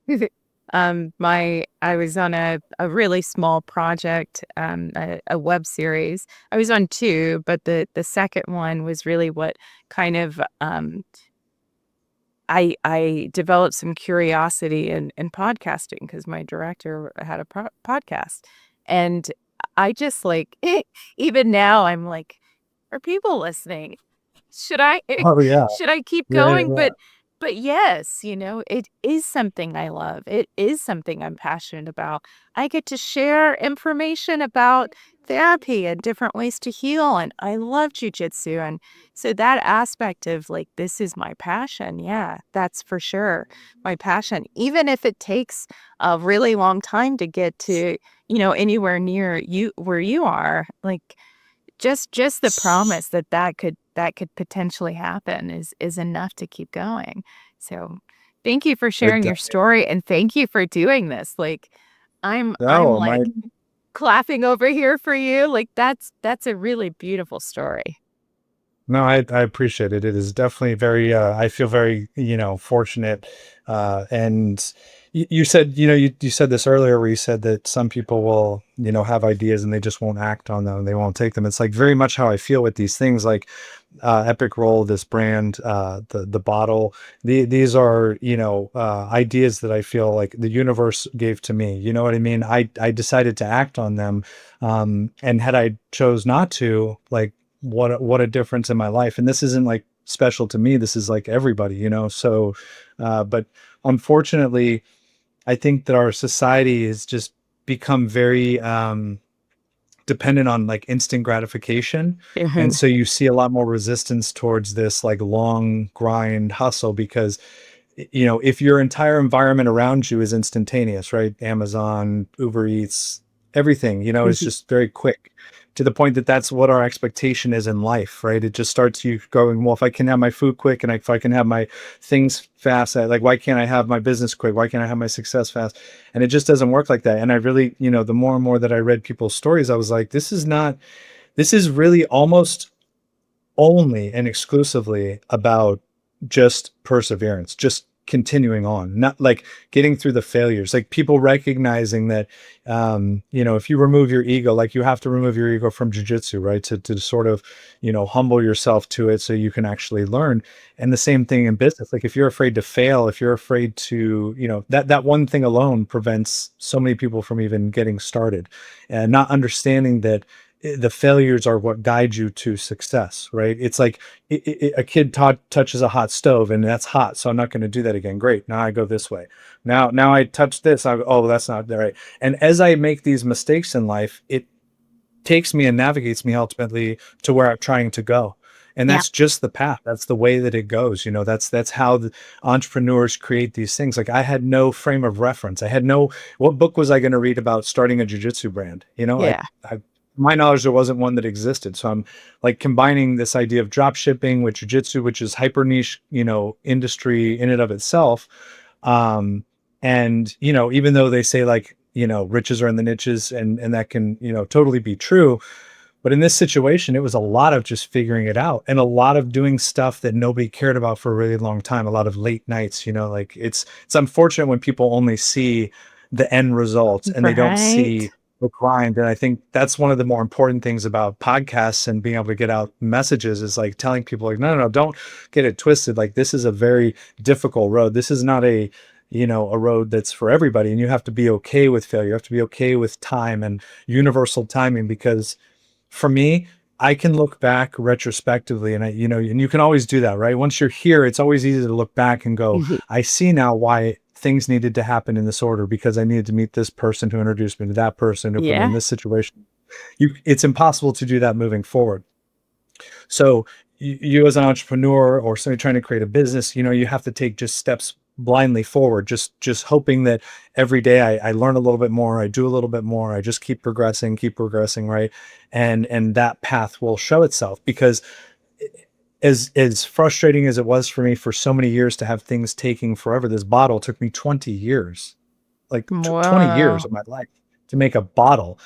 I was on a really small project, a web series. I was on 2, but the second one was really what kind of I developed some curiosity in podcasting, because my director had a podcast, and I just even now I'm like, are people listening? Should I Oh yeah. should I keep Yeah, going? yeah. But yes, it is something I love. It is something I'm passionate about. I get to share information about therapy and different ways to heal, and I love jujitsu. And so that aspect of this is my passion. Yeah, that's for sure my passion. Even if it takes a really long time to get to, anywhere near you where you are, just the promise that could potentially happen is enough to keep going. So thank you for sharing your story, and thank you for doing this. I'm Oh, like clapping over here for you. Like that's a really beautiful story. No, I appreciate it. It is definitely very, I feel very, fortunate. And you said, you said this earlier where you said that some people will, have ideas and they just won't act on them. They won't take them. It's like very much how I feel with these things. Like Epic Roll, this brand, the bottle, these are, ideas that I feel like the universe gave to me. You know what I mean? I decided to act on them. And had I chose not to, like, what a difference in my life. And this isn't like special to me. This is like everybody, So, but unfortunately, I think that our society has just become very, dependent on like instant gratification. And so you see a lot more resistance towards this like long grind hustle because if your entire environment around you is instantaneous, right? Amazon, Uber Eats, everything, is just very quick to the point that that's what our expectation is in life, right? It just starts you going, well, if I can have my food quick and if I can have my things fast, like, why can't I have my business quick? Why can't I have my success fast? And it just doesn't work like that. And I really, the more and more that I read people's stories, I was like, this is really almost only and exclusively about just perseverance, just continuing on, not like getting through the failures, like people recognizing that, if you remove your ego, like you have to remove your ego from jiu-jitsu, right? To sort of, humble yourself to it so you can actually learn. And the same thing in business. Like if you're afraid to fail, if you're afraid to, that one thing alone prevents so many people from even getting started and not understanding that the failures are what guide you to success, right? It's like a kid touches a hot stove and that's hot, so I'm not going to do that again. Great, now I go this way. Now I touch this. Oh, that's not right. And as I make these mistakes in life, it takes me and navigates me ultimately to where I'm trying to go. And that's just the path. That's the way that it goes. That's how the entrepreneurs create these things. Like I had no frame of reference. What book was I going to read about starting a jiu-jitsu brand? My knowledge, there wasn't one that existed. So I'm like combining this idea of drop shipping with jiu-jitsu, which is hyper niche, industry in and of itself. And, even though they say like, riches are in the niches and that can, totally be true. But in this situation, it was a lot of just figuring it out and a lot of doing stuff that nobody cared about for a really long time. A lot of late nights, like it's unfortunate when people only see the end results and they don't see the grind. And I think that's one of the more important things about podcasts and being able to get out messages is like telling people like, no, don't get it twisted. Like this is a very difficult road. This is not a road that's for everybody. And you have to be okay with failure. You have to be okay with time and universal timing, because for me, I can look back retrospectively and and you can always do that, right? Once you're here, it's always easy to look back and go, I see now why things needed to happen in this order, because I needed to meet this person who introduced me to that person who put me in this situation. It's impossible to do that moving forward. So you as an entrepreneur or somebody trying to create a business, you have to take just steps blindly forward, just hoping that every day I learn a little bit more, I do a little bit more, I just keep progressing, right? And that path will show itself, because as frustrating as it was for me for so many years to have things taking forever, this bottle took me 20 years, like 20 years of my life to make a bottle.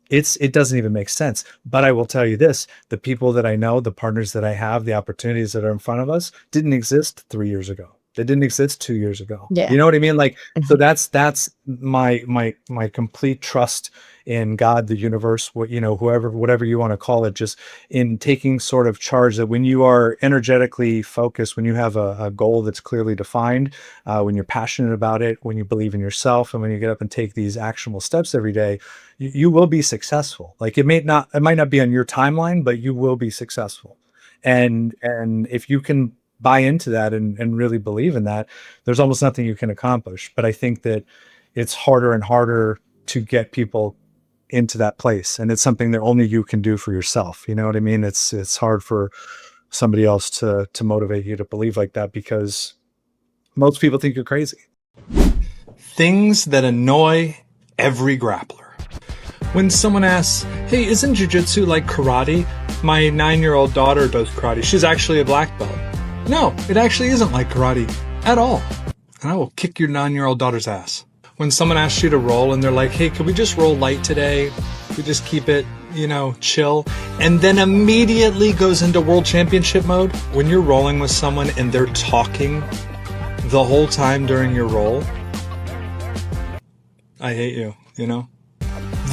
It doesn't even make sense. But I will tell you this, the people that I know, the partners that I have, the opportunities that are in front of us didn't exist 3 years ago. They didn't exist 2 years ago. Yeah. You know what I mean? Like, so that's my complete trust in God, the universe, whatever you want to call it, just in taking sort of charge, that when you are energetically focused, when you have a goal that's clearly defined, when you're passionate about it, when you believe in yourself, and when you get up and take these actionable steps every day, you will be successful. Like it might not be on your timeline, but you will be successful. And if you can buy into that and really believe in that, there's almost nothing you can accomplish. But I think that it's harder and harder to get people into that place. And it's something that only you can do for yourself. You know what I mean? It's hard for somebody else to motivate you to believe like that, because most people think you're crazy. Things that annoy every grappler. When someone asks, hey, isn't jiu-jitsu like karate? My 9-year-old daughter does karate. She's actually a black belt. No, it actually isn't like karate at all. And I will kick your 9-year-old daughter's ass. When someone asks you to roll and they're like, hey, could we just roll light today? We just keep it, chill. And then immediately goes into world championship mode. When you're rolling with someone and they're talking the whole time during your roll, I hate you,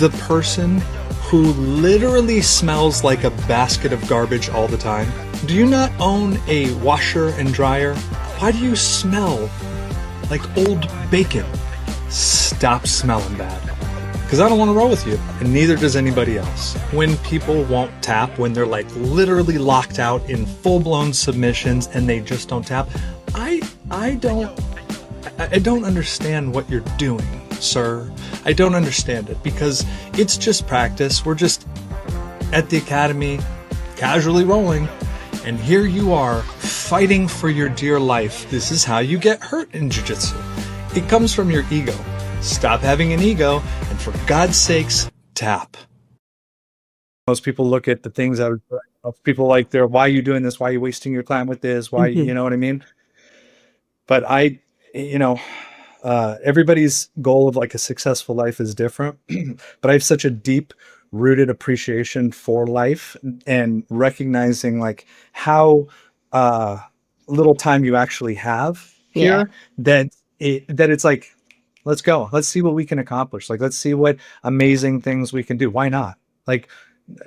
The person who literally smells like a basket of garbage all the time. Do you not own a washer and dryer? Why do you smell like old bacon? Stop smelling bad. Because I don't want to roll with you, and neither does anybody else. When people won't tap, when they're like literally locked out in full-blown submissions and they just don't tap, I don't understand what you're doing, sir. I don't understand it, because it's just practice. We're just at the academy, casually rolling, and here you are fighting for your dear life. This is how you get hurt in jiu-jitsu. It comes from your ego. Stop having an ego, and for God's sakes, tap. Most people look at the things that people like, why are you doing this? Why are you wasting your time with this? Why, you know what I mean? But everybody's goal of like a successful life is different, but I have such a deep rooted appreciation for life and recognizing like how little time you actually have here, that it's like, let's go. Let's see what we can accomplish. Like, let's see what amazing things we can do. Why not? Like,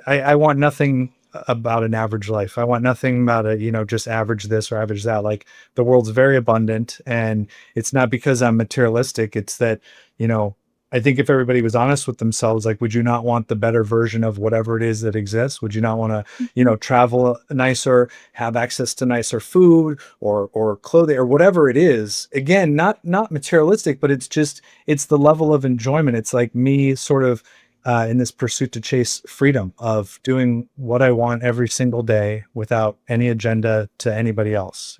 I want nothing about an average life. I want nothing about just average this or average that. Like, the world's very abundant, and it's not because I'm materialistic. It's that, I think if everybody was honest with themselves, like, would you not want the better version of whatever it is that exists? Would you not want to, travel nicer, have access to nicer food or clothing or whatever it is? Again, not materialistic, but it's the level of enjoyment. It's like me sort of in this pursuit to chase freedom of doing what I want every single day without any agenda to anybody else,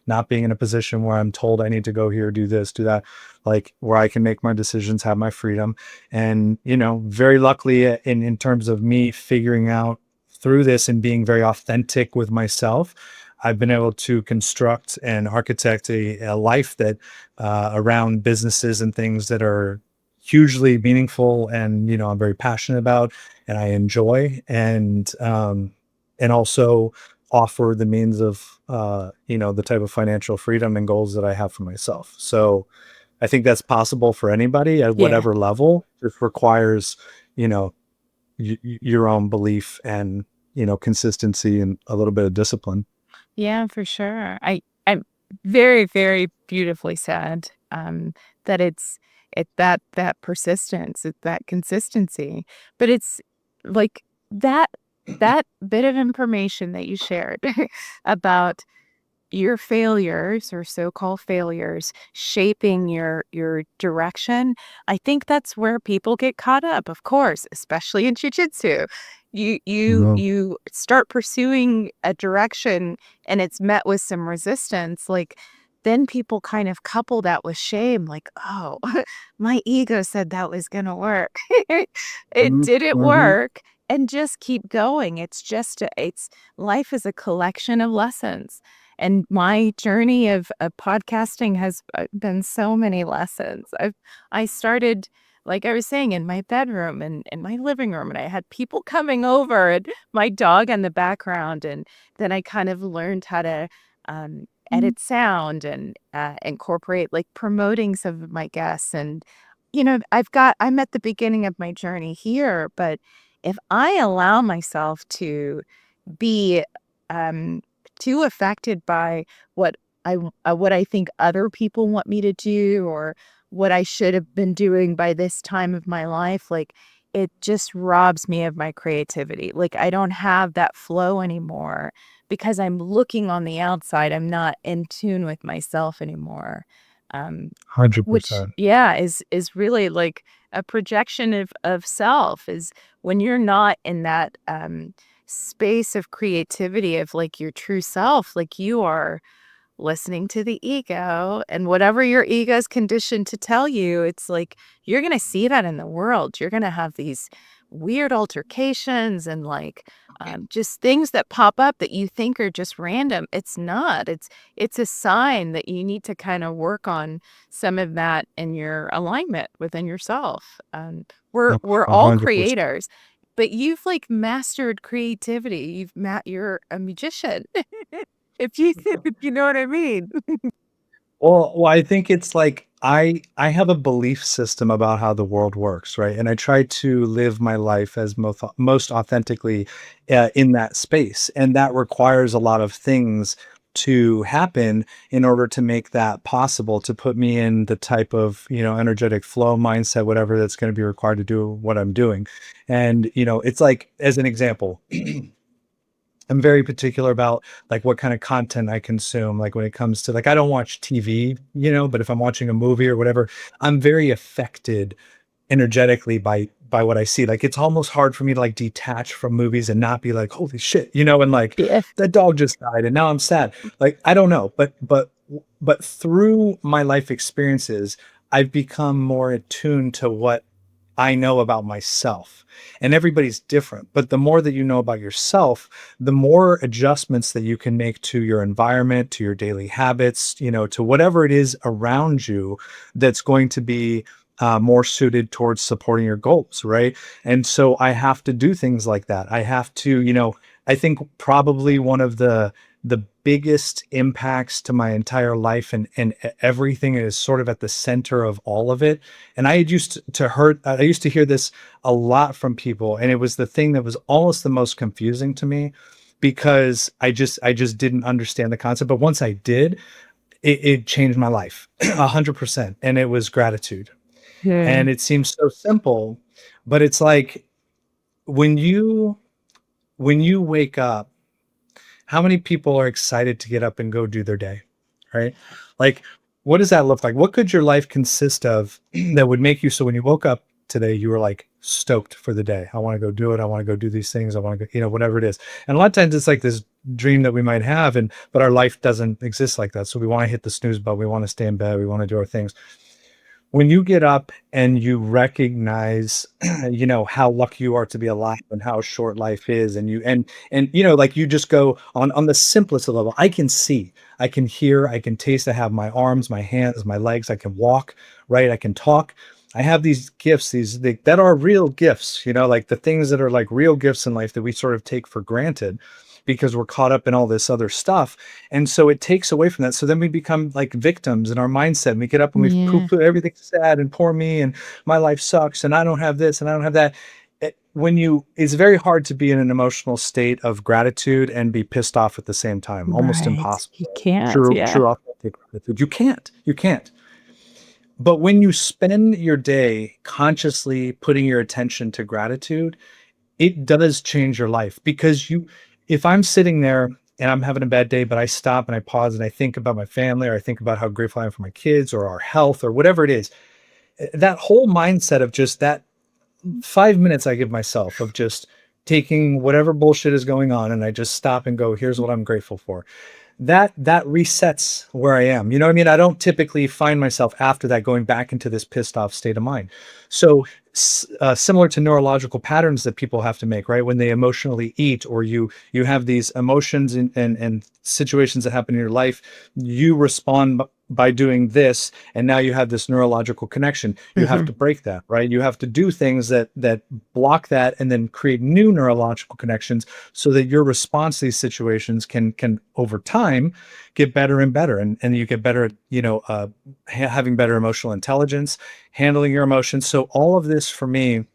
not being in a position where I'm told I need to go here, do this, do that, like where I can make my decisions, have my freedom. And, very luckily in terms of me figuring out through this and being very authentic with myself, I've been able to construct and architect a life that around businesses and things that are hugely meaningful and I'm very passionate about and I enjoy, and also offer the means of the type of financial freedom and goals that I have for myself. So I think that's possible for anybody at whatever level. It requires your own belief and consistency and a little bit of discipline. Yeah, for sure. I'm very, very beautifully said. That it's that persistence, it's that consistency. But it's like that bit of information that you shared about your failures or so-called failures shaping your direction. I think that's where people get caught up, of course, especially in jiu-jitsu. You start pursuing a direction and it's met with some resistance, like then people kind of couple that with shame, like, oh, my ego said that was gonna work. It didn't work, and just keep going. It's life is a collection of lessons. And my journey of podcasting has been so many lessons. I started, like I was saying, in my bedroom and in my living room, and I had people coming over and my dog in the background. And then I kind of learned how to edit sound and incorporate like promoting some of my guests. And, I'm at the beginning of my journey here, but if I allow myself to be too affected by what I think other people want me to do or what I should have been doing by this time of my life, like it just robs me of my creativity. Like I don't have that flow anymore because I'm looking on the outside. I'm not in tune with myself anymore. 100%. Is really like a projection of self, is when you're not in that space of creativity of like your true self, like you are listening to the ego and whatever your ego is conditioned to tell you. It's like you're going to see that in the world. You're going to have these weird altercations and like just things that pop up that you think are just random. It's not. It's a sign that you need to kind of work on some of that in your alignment within yourself. We're all 100%. creators, but you've like mastered creativity. You're a magician. If you know what I mean. Well, I think it's like I have a belief system about how the world works, right? And I try to live my life as most authentically in that space, and that requires a lot of things to happen in order to make that possible, to put me in the type of, energetic flow mindset, whatever that's going to be required to do what I'm doing. And it's like, as an example, I'm very particular about like what kind of content I consume. Like when it comes to like, I don't watch TV, but if I'm watching a movie or whatever, I'm very affected energetically by what I see. Like it's almost hard for me to like detach from movies and not be like, holy shit, and like Yeah. that dog just died and now I'm sad. Like I don't know, but through my life experiences, I've become more attuned to what I know about myself. And everybody's different, but the more that you know about yourself, the more adjustments that you can make to your environment, to your daily habits, to whatever it is around you that's going to be more suited towards supporting your goals, right? And so I have to do things like that. I have to, I think probably one of the biggest impacts to my entire life and everything is sort of at the center of all of it. And I used to hear this a lot from people, and it was the thing that was almost the most confusing to me because I just didn't understand the concept. But once I did, it changed my life 100%. And it was gratitude. Yeah. And it seems so simple, but it's like when you wake up, how many people are excited to get up and go do their day, right? Like, what does that look like? What could your life consist of that would make you so when you woke up today, you were like stoked for the day? I want to go do it. I want to go do these things. I want to go, whatever it is. And a lot of times it's like this dream that we might have, but our life doesn't exist like that. So we want to hit the snooze button. We want to stay in bed. We want to do our things. When you get up and you recognize, how lucky you are to be alive and how short life is, and like you just go on the simplest level. I can see, I can hear, I can taste, I have my arms, my hands, my legs, I can walk, right? I can talk. I have these gifts, that are real gifts, like the things that are like real gifts in life that we sort of take for granted because we're caught up in all this other stuff. And so it takes away from that. So then we become like victims in our mindset. And we get up and we Yeah. poo-poo everything's sad and poor me and my life sucks and I don't have this and I don't have that. It's very hard to be in an emotional state of gratitude and be pissed off at the same time. Almost Right. impossible. You can't. True, Yeah. true authentic gratitude. You can't. But when you spend your day consciously putting your attention to gratitude, it does change your life because if I'm sitting there and I'm having a bad day, but I stop and I pause and I think about my family, or I think about how grateful I am for my kids or our health or whatever it is, that whole mindset of just that 5 minutes I give myself of just taking whatever bullshit is going on and I just stop and go, here's what I'm grateful for. That resets where I am. You know what I mean? I don't typically find myself after that going back into this pissed off state of mind. So similar to neurological patterns that people have to make, right? When they emotionally eat, or you have these emotions and situations that happen in your life, you respond by doing this, and now you have this neurological connection. You have to break that, right? You have to do things that block that and then create new neurological connections so that your response to these situations can over time get better and better, and you get better at having better emotional intelligence, handling your emotions. So all of this for me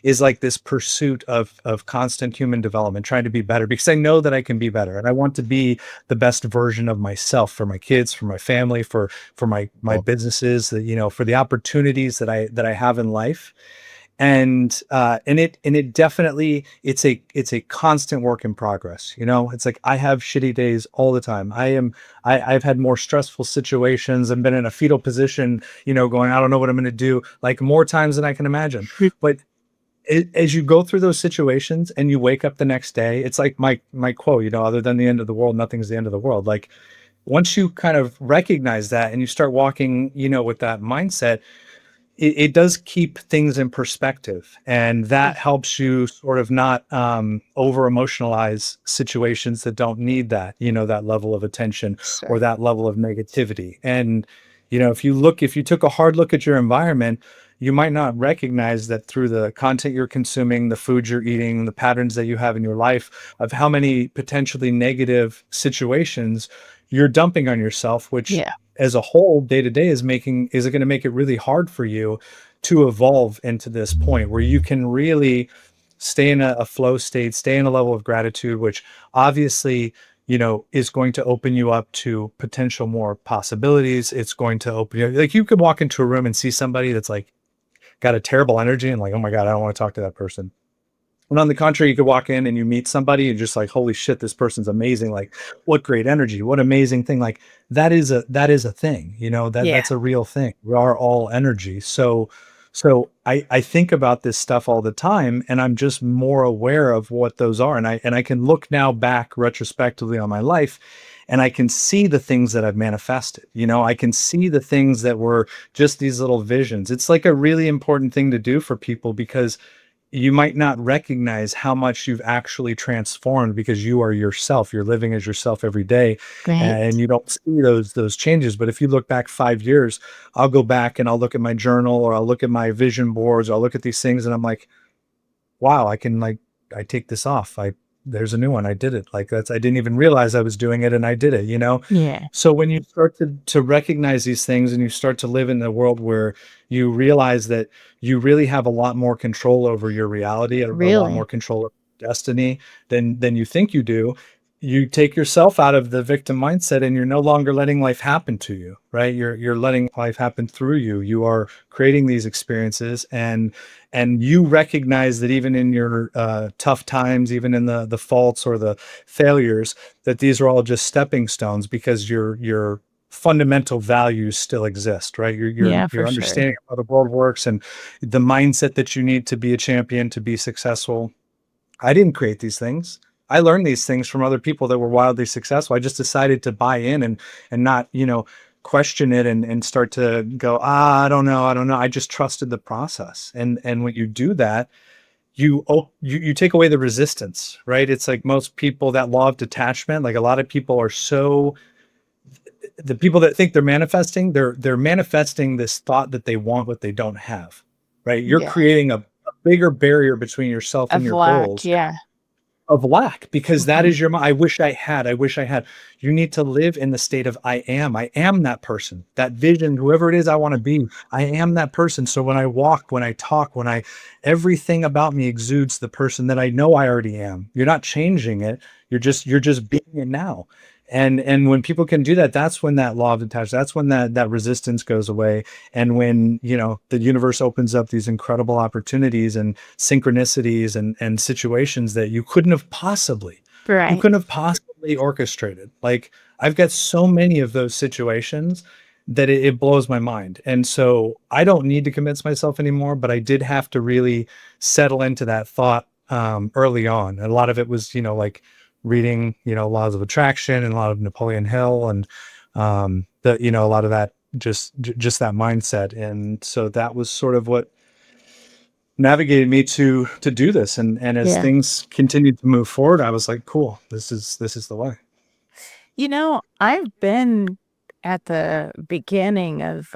is like this pursuit of constant human development, trying to be better because I know that I can be better and I want to be the best version of myself for my kids, for my family, for my businesses, for the opportunities that I have in life. And it definitely, it's a constant work in progress. It's like I have shitty days all the time. I've had more stressful situations and been in a fetal position, going, I don't know what I'm going to do, like more times than I can imagine. But as you go through those situations and you wake up the next day, it's like my quote, other than the end of the world, nothing's the end of the world. Like once you kind of recognize that and you start walking, with that mindset, it does keep things in perspective, and that helps you sort of not over emotionalize situations that don't need that, that level of attention or Sure. that level of negativity. And if you took a hard look at your environment, you might not recognize that through the content you're consuming, the food you're eating, the patterns that you have in your life, of how many potentially negative situations you're dumping on yourself, which Yeah. as a whole, day to day, is it going to make it really hard for you to evolve into this point where you can really stay in a flow state, stay in a level of gratitude, which obviously, is going to open you up to potential more possibilities. It's going to open you, like, you could walk into a room and see somebody that's like got a terrible energy and like, oh my God, I don't want to talk to that person. And on the contrary, you could walk in and you meet somebody and just like, holy shit, this person's amazing. Like, what great energy, what amazing thing. Like, that is a thing, Yeah. that's a real thing. We are all energy. So I think about this stuff all the time, and I'm just more aware of what those are. And I can look now back retrospectively on my life, and I can see the things that I've manifested. I can see the things that were just these little visions. It's like a really important thing to do for people, because you might not recognize how much you've actually transformed, because you are yourself. You're living as yourself every day, and Great. you don't see those changes. But if you look back 5 years, I'll go back and I'll look at my journal, or I'll look at my vision boards, or I'll look at these things, and I'm like, wow, I take this off. There's a new one. I did it. Like, I didn't even realize I was doing it, and I did it. Yeah. So when you start to recognize these things, and you start to live in a world where you realize that you really have a lot more control over your reality, and a lot more Really. control of destiny than you think you do, you take yourself out of the victim mindset, and you're no longer letting life happen to you, right? You're letting life happen through you. You are creating these experiences, and you recognize that even in your tough times, even in the faults or the failures, that these are all just stepping stones, because your fundamental values still exist, right? Your your Yeah, your for sure. understanding of how the world works, and the mindset that you need to be a champion, to be successful. I didn't create these things. I learned these things from other people that were wildly successful. I just decided to buy in, and not, question it, and start to go, I don't know. I just trusted the process. And when you do that, you take away the resistance, right? It's like most people, that law of detachment, like, a lot of people are so, the people that think they're manifesting this thought that they want what they don't have, right? You're Yeah. creating a bigger barrier between yourself and Of your lack. goals, Yeah. of lack, because that Mhm. is I wish I had. You need to live in the state of I am that person, that vision, whoever it is I want to be. I am that person. So when I walk, when I talk, everything about me exudes the person that I know I already am. You're not changing it. You're just being it now. And when people can do that, that's when that law of detachment, that's when that resistance goes away. And when, the universe opens up these incredible opportunities and synchronicities, and situations that you Right. couldn't have possibly orchestrated. Like, I've got so many of those situations that it blows my mind. And so I don't need to convince myself anymore, but I did have to really settle into that thought early on. And a lot of it was, like reading, laws of attraction, and a lot of Napoleon Hill, and a lot of that, just that mindset. And so that was sort of what navigated me to do this. And as Yeah. things continued to move forward, I was like, cool, this is the way. I've been at the beginning of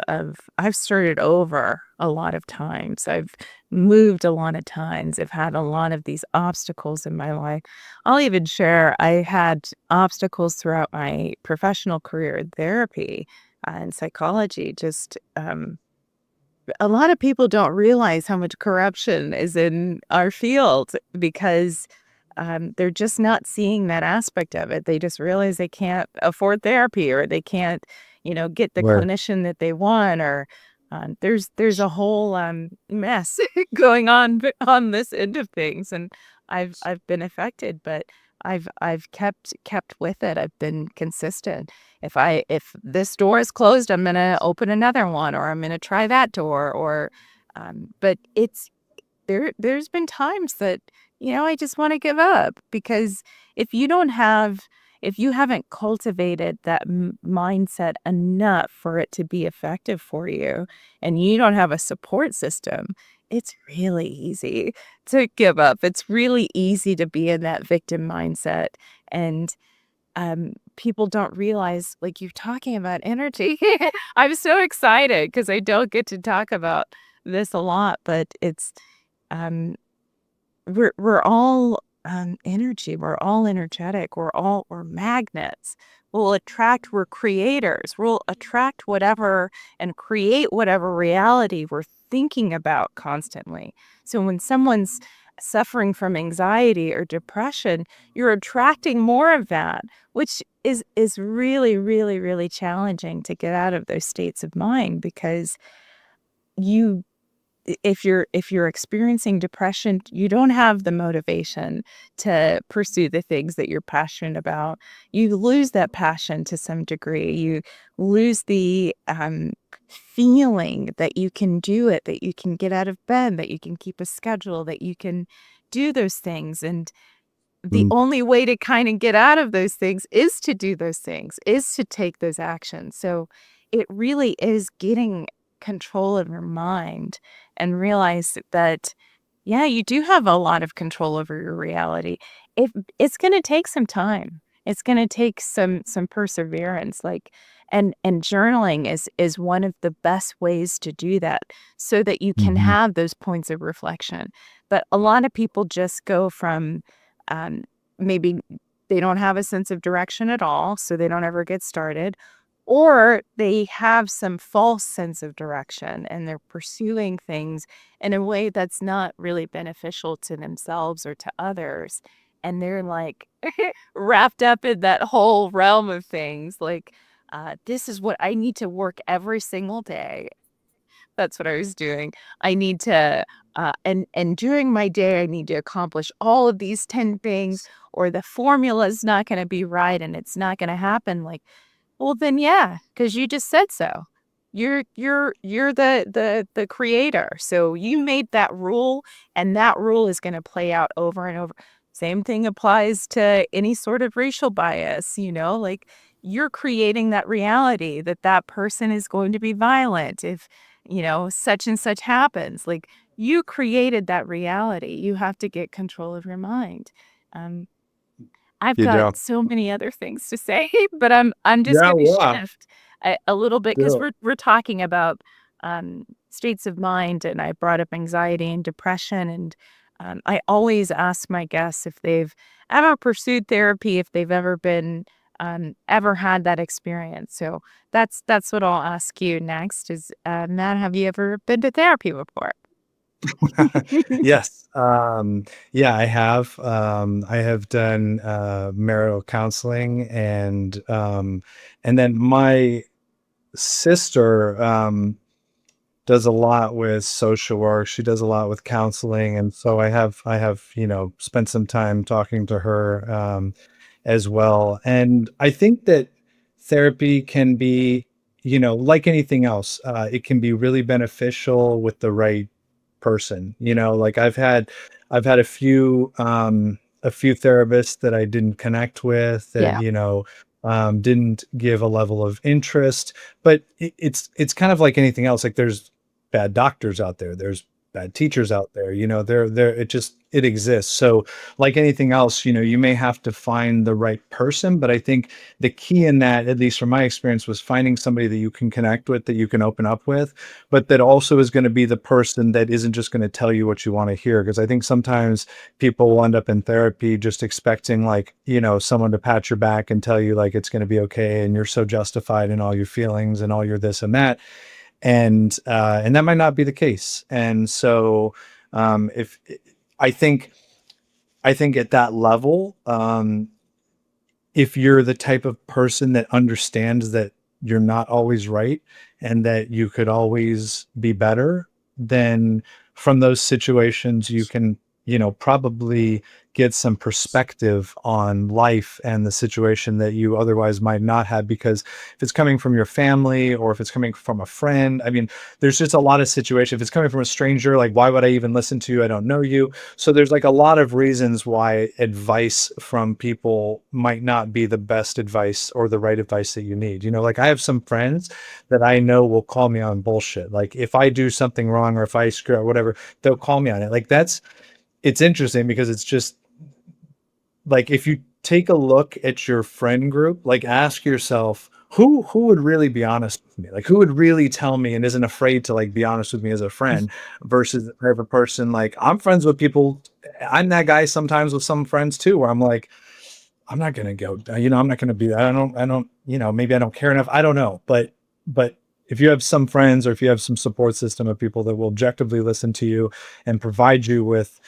I've started over a lot of times. I've moved a lot of times. I've had a lot of these obstacles in my life. I'll even share I had obstacles throughout my professional career in therapy and psychology. Just a lot of people don't realize how much corruption is in our field because they're just not seeing that aspect of it. They just realize they can't afford therapy or they can't, get the Where clinician that they want or there's a whole mess going on this end of things, and I've been affected, but I've kept with it. I've been consistent. If this door is closed, I'm gonna open another one, or I'm gonna try that door, or but there's been times that I just want to give up because if you don't have if you haven't cultivated that mindset enough for it to be effective for you, and you don't have a support system, it's really easy to give up. It's really easy to be in that victim mindset. And people don't realize, like, you're talking about energy. I'm so excited because I don't get to talk about this a lot, but it's um, we're all energy. We're all energetic. We're magnets. We're creators. We'll attract whatever and create whatever reality we're thinking about constantly. So when someone's suffering from anxiety or depression, you're attracting more of that, which is really, really, really challenging to get out of those states of mind, because you if you're experiencing depression, you don't have the motivation to pursue the things that you're passionate about. You lose that passion to some degree. You lose the feeling that you can do it, that you can get out of bed, that you can keep a schedule, that you can do those things. And the Mm. only way to kind of get out of those things is to do those things, is to take those actions. So it really is getting control of your mind and realize that, yeah, you do have a lot of control over your reality. It's going to take some time. It's going to take some perseverance, like, and journaling is one of the best ways to do that, so that you can Mhm. have those points of reflection. But a lot of people just go from maybe they don't have a sense of direction at all, so they don't ever get started, or they have some false sense of direction and they're pursuing things in a way that's not really beneficial to themselves or to others. And they're like wrapped up in that whole realm of things. Like, this is what I need to work every single day. That's what I was doing. I need to, and during my day, I need to accomplish all of these 10 things, or the formula is not going to be right and it's not going to happen. Like, well, then, yeah, because you just said so. You're the creator. So you made that rule, and that rule is going to play out over and over. Same thing applies to any sort of racial bias, like, you're creating that reality that that person is going to be violent if, such and such happens. Like, you created that reality. You have to get control of your mind. Um, I've You got do. so many other things to say, but I'm just Yeah, gonna yeah. shift a little bit, because Do we're talking about states of mind, and I brought up anxiety and depression, and I always ask my guests if they've ever pursued therapy, if they've ever been ever had that experience. So that's what I'll ask you next is, Matt, have you ever been to therapy before? Yes. Yeah, I have. I have done marital counseling, and then my sister does a lot with social work. She does a lot with counseling, and so I have spent some time talking to her as well. And I think that therapy can be, like anything else, it can be really beneficial with the right person. Like I've had a few therapists that I didn't connect with, that Yeah. didn't give a level of interest. But it's kind of like anything else. Like, there's bad doctors out there, there's bad teachers out there, there it exists. So like anything else, you may have to find the right person. But I think the key in that, at least from my experience, was finding somebody that you can connect with, that you can open up with, but that also is going to be the person that isn't just going to tell you what you want to hear. Because I think sometimes people will end up in therapy just expecting, like, someone to pat your back and tell you, like, it's going to be okay, and you're so justified in all your feelings and all your this and that. And that might not be the case. And so if I think at that level, if you're the type of person that understands that you're not always right and that you could always be better, then from those situations you can probably get some perspective on life and the situation that you otherwise might not have, because if it's coming from your family or if it's coming from a friend, I mean, there's just a lot of situations. If it's coming from a stranger, like, why would I even listen to you? I don't know you. So there's like a lot of reasons why advice from people might not be the best advice or the right advice that you need. Like, I have some friends that I know will call me on bullshit. Like, if I do something wrong or if I screw up, whatever, they'll call me on it. Like, it's interesting because it's just like, if you take a look at your friend group, like, ask yourself, who would really be honest with me? Like, who would really tell me and isn't afraid to, like, be honest with me as a friend, versus the type of person, like, I'm friends with people. I'm that guy sometimes with some friends too, where I'm like, I'm not going to go, I'm not going to be that. I don't, maybe I don't care enough. I don't know. But if you have some friends, or if you have some support system of people that will objectively listen to you and provide you with,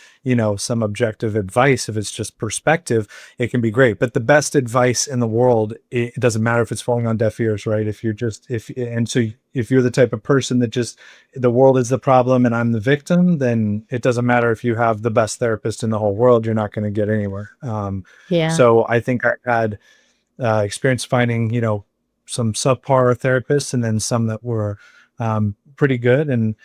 some objective advice, if it's just perspective, it can be great. But the best advice in the world, it doesn't matter if it's falling on deaf ears, right? If you're the type of person that just, the world is the problem and I'm the victim, then it doesn't matter if you have the best therapist in the whole world, you're not going to get anywhere. Yeah. So I think I had experience finding, some subpar therapists, and then some that were pretty good. And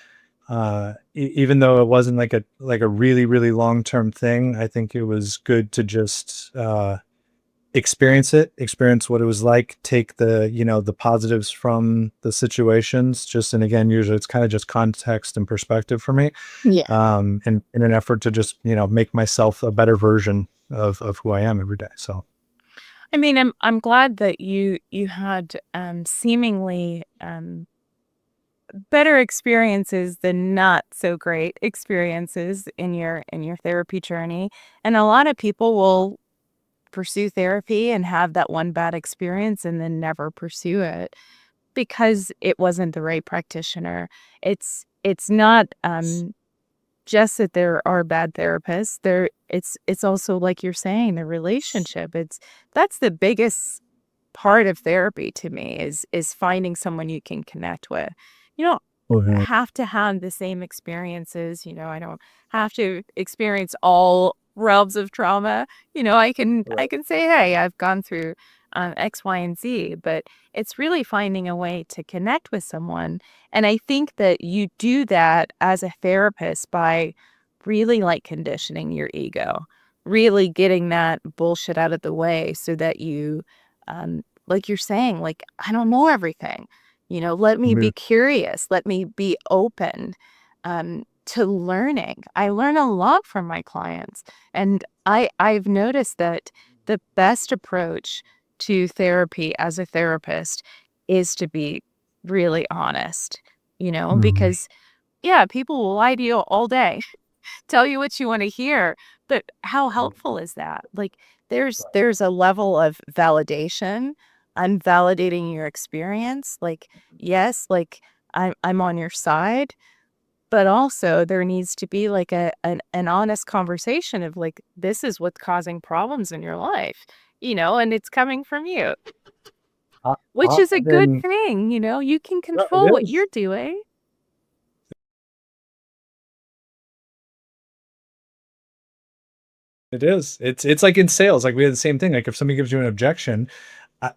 even though it wasn't like a really, really long-term thing, I think it was good to just experience what it was like, take the positives from the situations, and again, usually it's kind of just context and perspective for me. Yeah. And in an effort to just, make myself a better version of who I am every day. So I mean, I'm glad that you had seemingly better experiences than not so great experiences in your therapy journey. And a lot of people will pursue therapy and have that one bad experience and then never pursue it because it wasn't the right practitioner. It's not just that there are bad therapists. It's also, like you're saying, the relationship. That's the biggest part of therapy to me, is finding someone you can connect with. You don't Mhm. have to have the same experiences. I don't have to experience all realms of trauma. I can say, hey, I've gone through X, Y, and Z, but it's really finding a way to connect with someone. And I think that you do that as a therapist by really, like, conditioning your ego, really getting that bullshit out of the way so that you, like you're saying, like, I don't know everything. Let me Yeah. be curious. Let me be open to learning. I learn a lot from my clients. And I've noticed that the best approach to therapy as a therapist is to be really honest, Mhm. because, yeah, people will lie to you all day, tell you what you want to hear, but how helpful is that? Like, there's a level of validation. I'm validating your experience. Like, yes, like, I'm on your side, but also there needs to be like an honest conversation of, like, this is what's causing problems in your life, and it's coming from you, which is a good Then thing. You can no, it control what is. you're doing. It is. It's like in sales, like we had the same thing. Like, if somebody gives you an objection,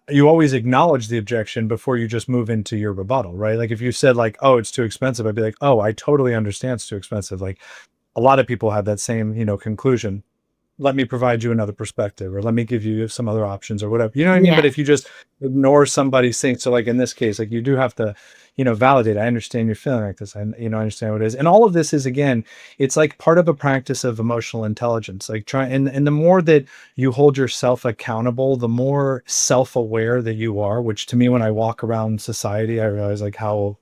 you always acknowledge the objection before you just move into your rebuttal, right? Like, if you said, like, "Oh, it's too expensive," I'd be like, "Oh, I totally understand it's too expensive." Like, a lot of people have that same, conclusion. Let me provide you another perspective, or let me give you some other options, or whatever. You know what I mean? Yeah. But if you just ignore somebody's thing, so like in this case, like, you do have to, validate. I understand you're feeling like this. I understand what it is. And all of this is, again, it's like part of a practice of emotional intelligence. Like, and the more that you hold yourself accountable, the more self-aware that you are, which to me, when I walk around society, I realize like how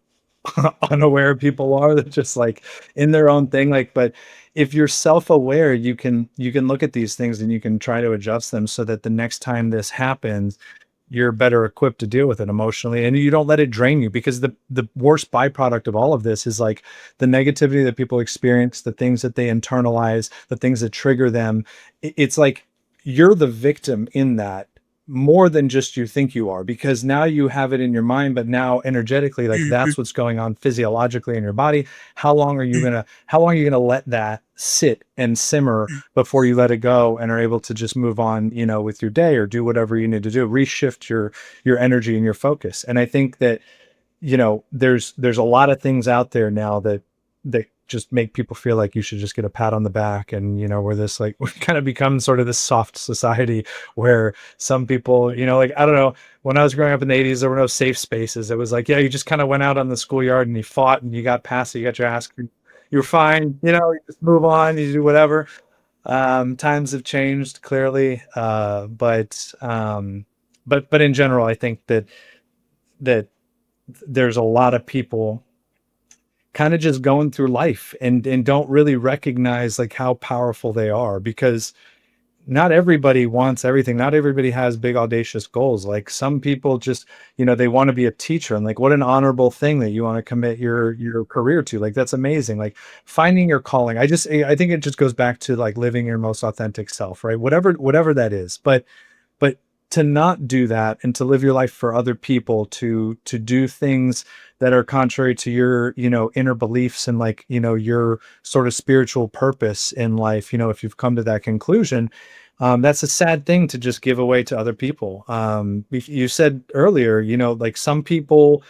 unaware people are. They're just like in their own thing. Like, but if you're self-aware, you can look at these things and you can try to adjust them so that the next time this happens, you're better equipped to deal with it emotionally, and you don't let it drain you. Because the worst byproduct of all of this is like the negativity that people experience, the things that they internalize, the things that trigger them. It's like you're the victim in that, more than just you think you are, because now you have it in your mind, but now energetically, like that's what's going on physiologically in your body. How long are you gonna let that sit and simmer before you let it go and are able to just move on, with your day or do whatever you need to do, reshift your energy and your focus. And I think that, there's a lot of things out there now that just make people feel like you should just get a pat on the back. And, where this, like, we kind of become sort of this soft society where some people, like, I don't know, when I was growing up in the 80s, there were no safe spaces. It was like, yeah, you just kind of went out on the schoolyard and you fought and you got past it, you got your ass, you're fine, you just move on, you do whatever. Times have changed clearly. But in general, I think that there's a lot of people kind of just going through life and don't really recognize like how powerful they are, because not everybody wants everything. Not everybody has big audacious goals. Like some people just, they want to be a teacher, and like, what an honorable thing that you want to commit your career to. Like, that's amazing. Like finding your calling. I think it just goes back to like living your most authentic self, right? Whatever that is. But to not do that and to live your life for other people, to do things that are contrary to your, inner beliefs and like, your sort of spiritual purpose in life, if you've come to that conclusion, that's a sad thing to just give away to other people. You said earlier, like some people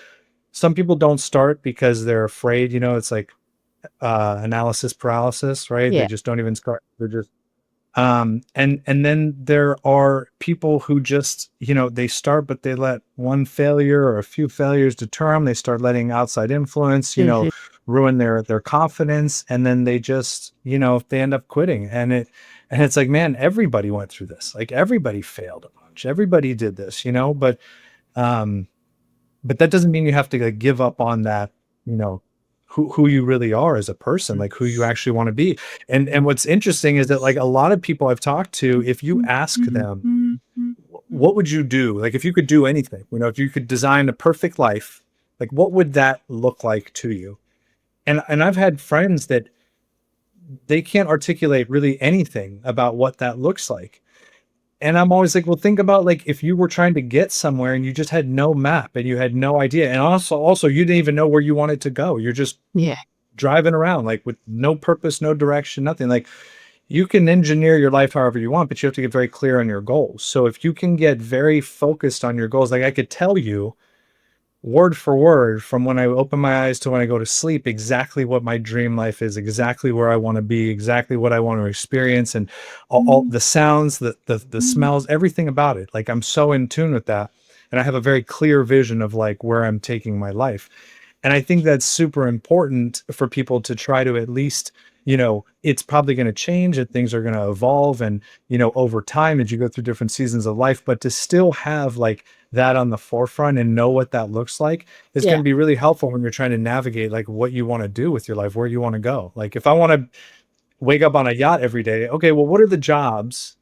don't start because they're afraid, it's like, analysis paralysis, right? Yeah. They just don't even start. They're just, and then there are people who just, they start, but they let one failure or a few failures deter them. They start letting outside influence, ruin their confidence. And then they just, they end up quitting. And it's like, man, everybody went through this. Like everybody failed a bunch. Everybody did this, but that doesn't mean you have to like give up on that, who you really are as a person, like who you actually want to be. And what's interesting is that like a lot of people I've talked to, if you ask them, what would you do? Like if you could do anything, if you could design a perfect life, like what would that look like to you? And I've had friends that they can't articulate really anything about what that looks like. And I'm always like, well, think about like if you were trying to get somewhere and you just had no map and you had no idea. And also you didn't even know where you wanted to go. You're just driving around like with no purpose, no direction, nothing. Like you can engineer your life however you want, but you have to get very clear on your goals. So if you can get very focused on your goals, like I could tell you word for word from when I open my eyes to when I go to sleep, exactly what my dream life is, exactly where I want to be, exactly what I want to experience, and all the sounds, the smells, everything about it. Like I'm so in tune with that. And I have a very clear vision of like where I'm taking my life. And I think that's super important for people to try to at least, it's probably going to change and things are going to evolve and, over time as you go through different seasons of life, but to still have like that on the forefront and know what that looks like is going to be really helpful when you're trying to navigate like what you want to do with your life, where you want to go. Like if I want to wake up on a yacht every day, okay, well, what are the jobs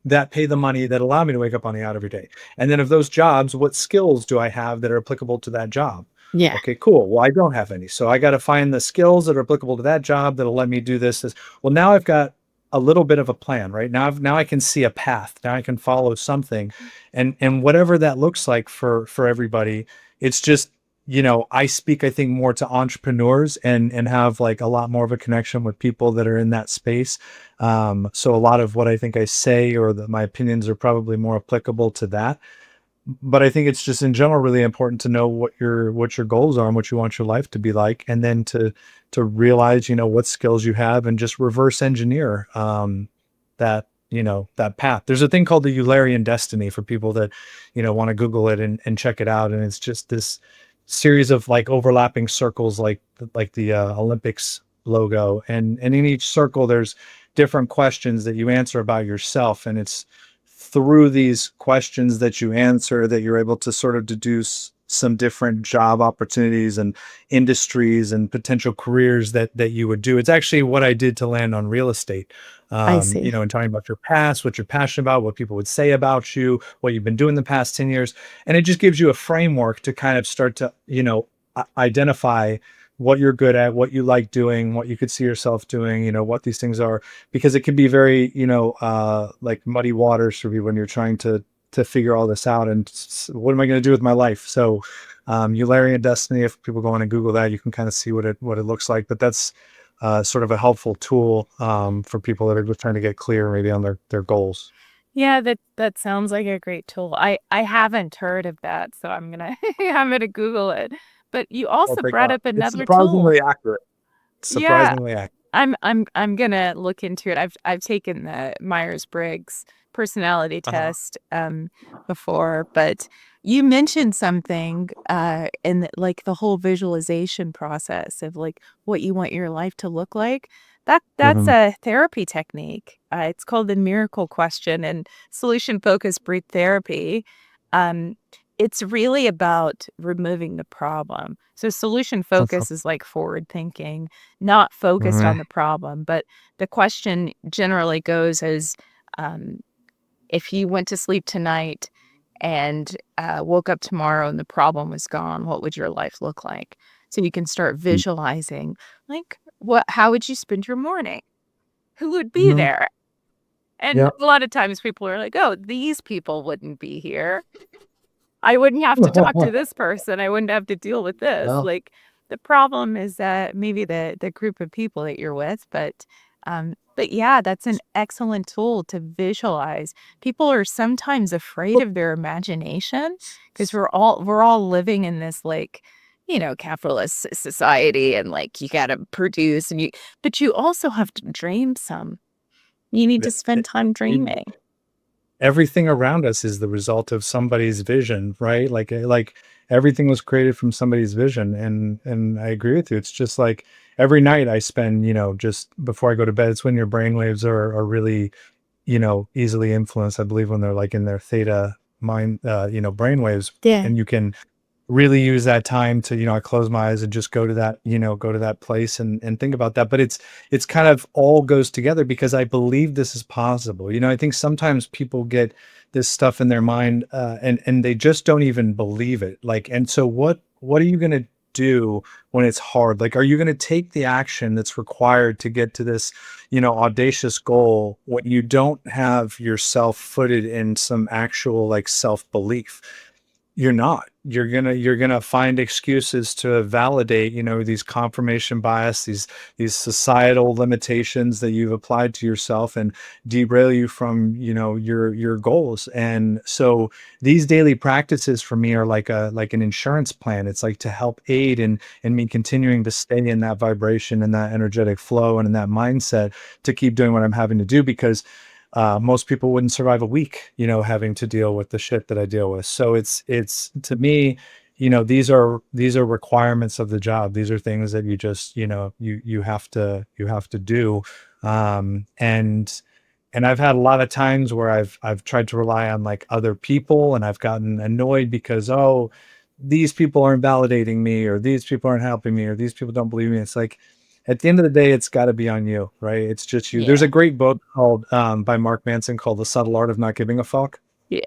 that pay the money that allow me to wake up on a yacht every day? And then of those jobs, what skills do I have that are applicable to that job? Yeah. Okay, cool. Well, I don't have any. So I got to find the skills that are applicable to that job that'll let me do this. Well, now I've got a little bit of a plan, right? Now I can see a path. Now I can follow something. And whatever that looks like for everybody, it's just, I speak, I think, more to entrepreneurs and have like a lot more of a connection with people that are in that space. So a lot of what I think I say or my opinions are probably more applicable to that. But I think it's just in general really important to know what your goals are and what you want your life to be like, and then to realize what skills you have and just reverse engineer that that path. There's a thing called the Eulerian destiny for people that want to Google it and check it out, and it's just this series of like overlapping circles like the Olympics logo, and in each circle there's different questions that you answer about yourself, and it's through these questions that you answer that you're able to sort of deduce some different job opportunities and industries and potential careers that you would do. It's actually what I did to land on real estate. I see. And talking about your past, what you're passionate about, what people would say about you, what you've been doing the past 10 years. And it just gives you a framework to kind of start to, identify what you're good at, what you like doing, what you could see yourself doing, what these things are, because it can be very, like muddy waters for you when you're trying to to figure all this out, and what am I going to do with my life? So Eularian Destiny, if people go on and Google that, you can kind of see what it looks like. But that's sort of a helpful tool for people that are just trying to get clear maybe on their goals. Yeah, that sounds like a great tool. I haven't heard of that, so I'm gonna I'm gonna Google it. But you also brought up It's another tool. surprisingly accurate. Yeah, Surprisingly accurate. I'm gonna look into it. I've taken the Myers-Briggs personality test before, but you mentioned something in like the whole visualization process of like what you want your life to look like. That's a therapy technique. It's called the miracle question and solution focused breath therapy. Um, it's really about removing the problem. So solution focus is like forward thinking, not focused on the problem. But the question generally goes as if you went to sleep tonight and woke up tomorrow and the problem was gone, what would your life look like? So you can start visualizing, like, how would you spend your morning? Who would be there? And Yeah. a lot of times people are like, oh, these people wouldn't be here. I wouldn't have to talk to this person. I wouldn't have to deal with this. Well. Like the problem is that maybe the group of people that you're with, but yeah, that's an excellent tool to visualize. People are sometimes afraid of their imagination because we're all living in this like, capitalist society and like you got to produce but you also have to dream some. You need to spend time dreaming. Everything around us is the result of somebody's vision, right? Like everything was created from somebody's vision. And I agree with you. It's just like every night I spend, just before I go to bed, it's when your brainwaves are really, easily influenced. I believe when they're like in their theta mind, brainwaves, Yeah. and you can really use that time to, I close my eyes and just go to that place and think about that. But it's kind of all goes together because I believe this is possible. I think sometimes people get this stuff in their mind and they just don't even believe it. Like, and so what are you going to do when it's hard? Like, are you going to take the action that's required to get to this, audacious goal when you don't have yourself footed in some actual like self-belief? You're not. You're gonna find excuses to validate, these confirmation bias, these societal limitations that you've applied to yourself and derail you from, your goals. And so these daily practices for me are like an insurance plan. It's like to help aid in me continuing to stay in that vibration and that energetic flow and in that mindset to keep doing what I'm having to do because most people wouldn't survive a week, having to deal with the shit that I deal with. So it's to me, these are requirements of the job. These are things that you just, you have to do. And I've had a lot of times where I've tried to rely on like other people and I've gotten annoyed because, oh, these people aren't validating me or these people aren't helping me or these people don't believe me. It's like, at the end of the day, it's got to be on you, right? It's just you. Yeah. There's a great book called by Mark Manson called The Subtle Art of Not Giving a Fuck. Yeah.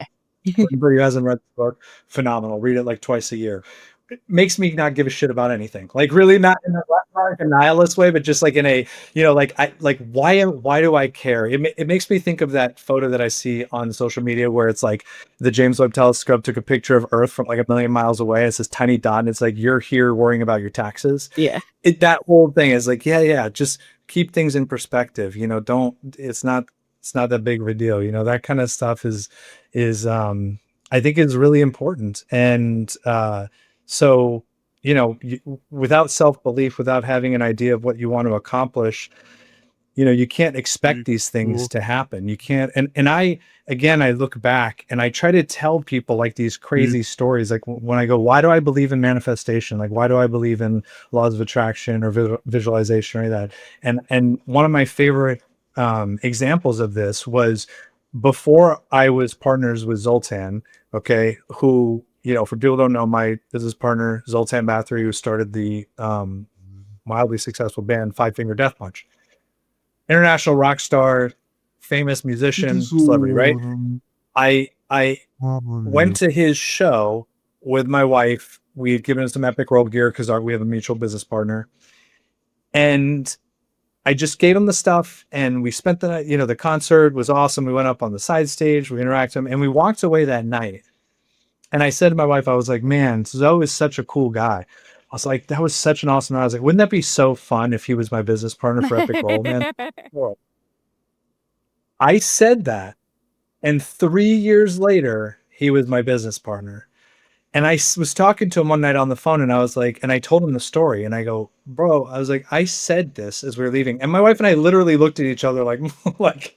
Anybody who hasn't read the book, phenomenal. Read it like twice a year. It makes me not give a shit about anything. Like really not in a nihilist way, but just like in a, why do I care? It makes me think of that photo that I see on social media where it's like the James Webb Telescope took a picture of Earth from like 1 million miles away. It's this tiny dot and it's like, you're here worrying about your taxes. Yeah. That whole thing is like, yeah, just keep things in perspective. It's not that big of a deal. That kind of stuff is I think is really important. And so, without self-belief, without having an idea of what you want to accomplish, you can't expect these things to happen. You can't. And I look back and I try to tell people like these crazy stories. Like when I go, why do I believe in manifestation? Like, why do I believe in laws of attraction or visualization or that? And one of my favorite examples of this was before I was partners with Zoltan, okay, who, for people who don't know, my business partner, Zoltan Bathory, who started the mildly successful band Five Finger Death Punch. International rock star, famous musician, celebrity, right? I went to his show with my wife. We had given him some Epic Roll gear because we have a mutual business partner. And I just gave him the stuff, and we spent the night. The concert was awesome. We went up on the side stage, we interacted with him, and we walked away that night. And I said to my wife, I was like, man, Zoe is such a cool guy. I was like, that was such an awesome night. I was like, wouldn't that be so fun if he was my business partner for Epic Roll, man? Well, I said that, and 3 years later, he was my business partner. And I was talking to him one night on the phone, and I was like, and I told him the story, and I go, bro, I was like, I said this as we were leaving, and my wife and I literally looked at each other like, like,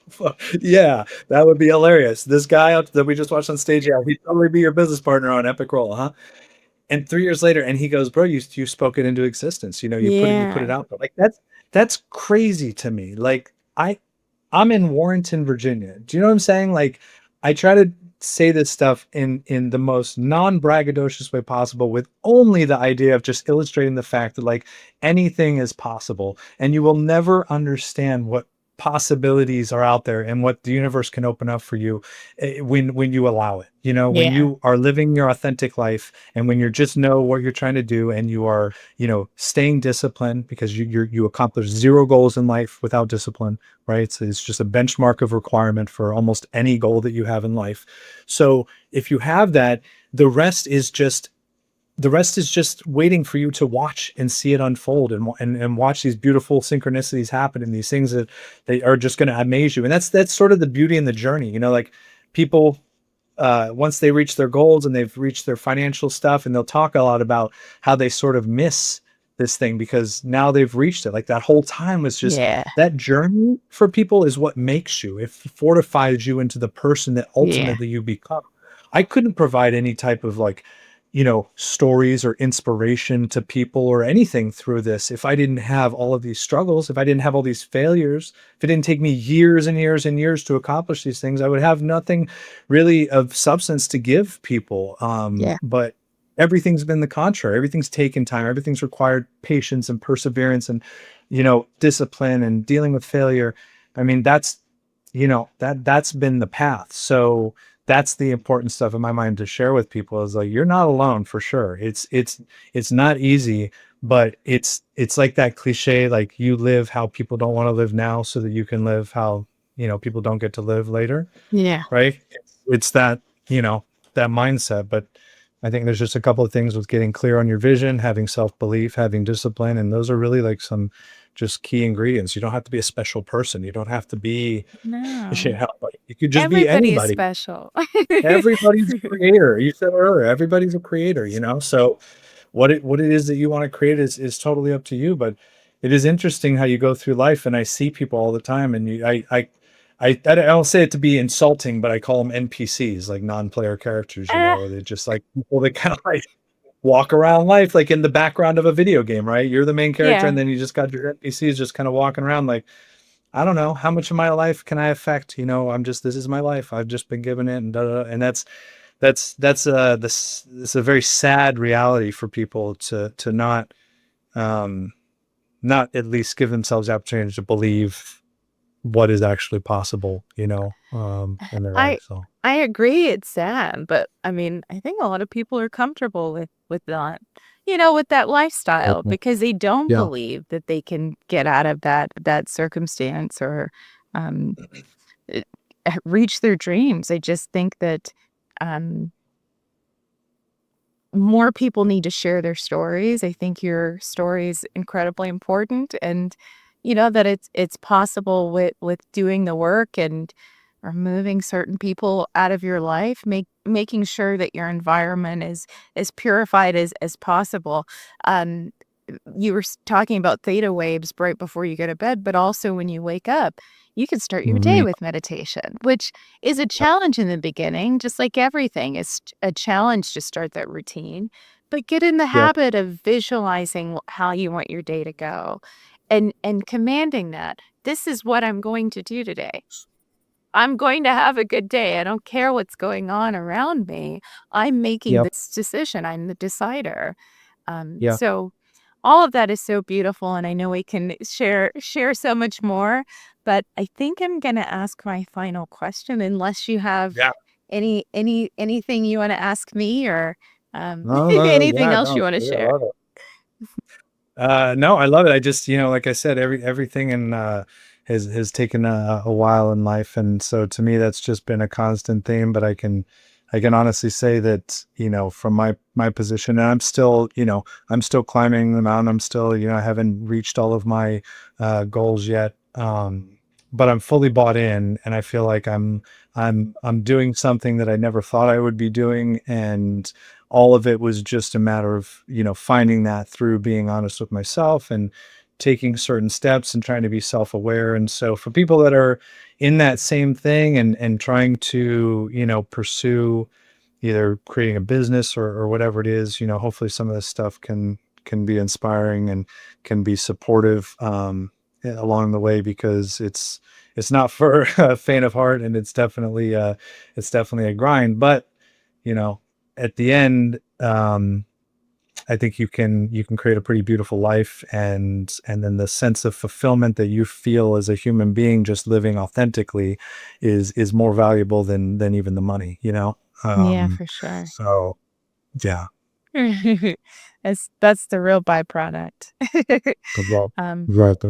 yeah, that would be hilarious. This guy that we just watched on stage, yeah, he'd totally be your business partner on Epic Roll, huh? And 3 years later, and he goes, bro, you spoke it into existence. You put it Yeah. out there. Like that's crazy to me. Like I'm in Warrenton, Virginia. Do you know what I'm saying? Like, I try to say this stuff in the most non-braggadocious way possible, with only the idea of just illustrating the fact that like anything is possible, and you will never understand what possibilities are out there and what the universe can open up for you when you allow it. When Yeah. you are living your authentic life, and when you just know what you're trying to do, and you are staying disciplined, because you accomplish zero goals in life without discipline, right? So it's just a benchmark of requirement for almost any goal that you have in life. So if you have that, the rest is just waiting for you to watch and see it unfold, and watch these beautiful synchronicities happen, and these things that they are just going to amaze you. And that's sort of the beauty in the journey. Like, people, once they reach their goals and they've reached their financial stuff, and they'll talk a lot about how they sort of miss this thing because now they've reached it. Like, that whole time was just Yeah. that journey for people is what makes you. It fortifies you into the person that Yeah. ultimately you become. I couldn't provide any type of like, stories or inspiration to people or anything through this if I didn't have all of these struggles, if I didn't have all these failures, if it didn't take me years and years and years to accomplish these things. I would have nothing really of substance to give people. Yeah. But everything's been the contrary. Everything's taken time. Everything's required patience and perseverance, and discipline, and dealing with failure. I mean, that's been the path. So that's the important stuff in my mind to share with people, is like, you're not alone, for sure. It's not easy, but it's like that cliche, like, you live how people don't want to live now so that you can live how people don't get to live later, Yeah. right? It's that, that mindset. But I think there's just a couple of things with getting clear on your vision, having self-belief, having discipline, and those are really like some just key ingredients. You don't have to be a special person. You don't have to be No. you could just be Everybody is anybody. special. Everybody's a creator. You said earlier, everybody's a creator, So what it is that you want to create is totally up to you. But it is interesting how you go through life, and I see people all the time, and I don't say it to be insulting, but I call them NPCs, like non-player characters. Eh, They're just like people that kind of like walk around life like in the background of a video game, right? You're the main character, yeah. and then you just got your NPCs just kind of walking around like, I don't know, how much of my life can I affect? This is my life. I've just been given it, and da, da, da. And this it's a very sad reality for people to not at least give themselves the opportunity to believe what is actually possible, in their I life. So I agree, it's sad, but I mean, I think a lot of people are comfortable with that, with that lifestyle, okay. because they don't Yeah. believe that they can get out of that circumstance, or um eh, reach their dreams. I just think that um more people need to share their stories. I think your story is incredibly important, and that it's possible with doing the work and removing certain people out of your life, making sure that your environment is as purified as possible. Um, you were talking about theta waves right before you go to bed, but also when you wake up, you can start your day Mhm. with meditation, which is a challenge in the beginning, just like everything. It's a challenge to start that routine, but get in the Yep. habit of visualizing how you want your day to go, and commanding that. This is what I'm going to do today. I'm going to have a good day. I don't care what's going on around me. I'm making Yep. this decision. I'm the decider. Yeah. So all of that is so beautiful, and I know we can share so much more, but I think I'm going to ask my final question, unless you have Yeah. anything you want to ask me, or No, no, anything yeah, else no, you want to I share. love it. No, I love it. I just, like I said, everything has taken a while in life, and so to me, that's just been a constant theme. But I can honestly say that, from my position, and I'm still climbing the mountain. I'm still, I haven't reached all of my goals yet. But I'm fully bought in, and I feel like I'm doing something that I never thought I would be doing, and all of it was just a matter of, finding that through being honest with myself and taking certain steps and trying to be self-aware. And so for people that are in that same thing and trying to, pursue either creating a business or whatever it is, hopefully some of this stuff can be inspiring and can be supportive along the way, because it's not for a faint of heart, and it's definitely a grind. But you know, at the end, I think you can create a pretty beautiful life, and then the sense of fulfillment that you feel as a human being just living authentically is more valuable than even the money. Yeah, for sure. So yeah. That's the real byproduct. Right. Um, Right.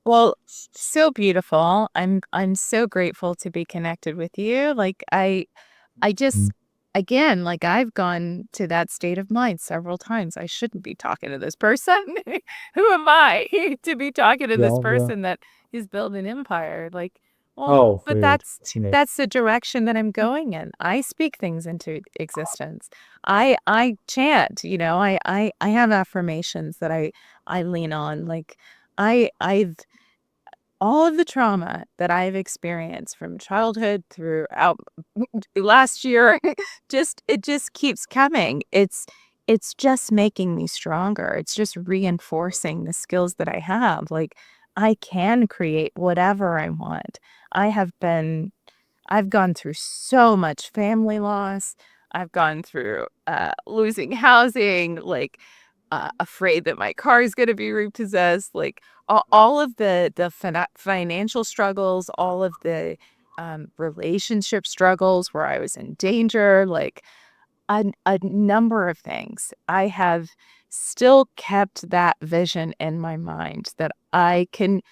well, so beautiful. I'm so grateful to be connected with you. Like I just again, like I've gone to that state of mind several times. I shouldn't be talking to this person. Who am I to be talking to this Yeah, yeah. person that is building an empire? Like, well, Oh, but weird. that's the direction that I'm going in. I speak things into existence. I chant, I have affirmations that I lean on. Like I've all of the trauma that I've experienced from childhood throughout last year, it just keeps coming. It's just making me stronger. It's just reinforcing the skills that I have. Like I can create whatever I want. I have been I've gone through so much family loss. I've gone through losing housing, like afraid that my car is going to be repossessed, like all of the financial struggles, all of the relationship struggles where I was in danger, like a number of things. I have still kept that vision in my mind that I can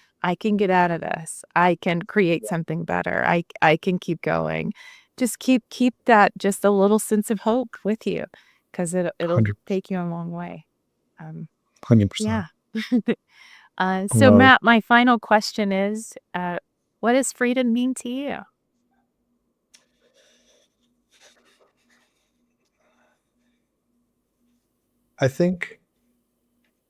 get out of this. I can create something better. I can keep going. Just keep that just a little sense of hope with you, because it'll 100, take you a long way. Um, 100%. yeah. So Love. Matt, my final question is, what does freedom mean to you? I think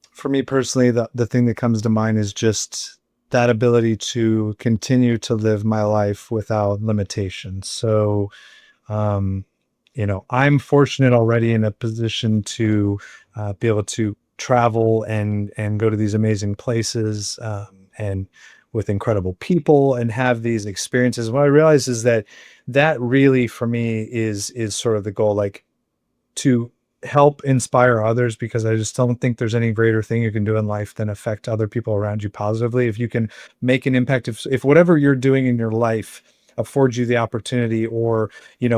for me personally, the thing that comes to mind is just that ability to continue to live my life without limitations. So, um, I'm fortunate already in a position to be able to travel and go to these amazing places, and with incredible people and have these experiences. What I realize is that really for me is sort of the goal, like to help inspire others, because I just don't think there's any greater thing you can do in life than affect other people around you positively. If you can make an impact, if whatever you're doing in your life affords you the opportunity or,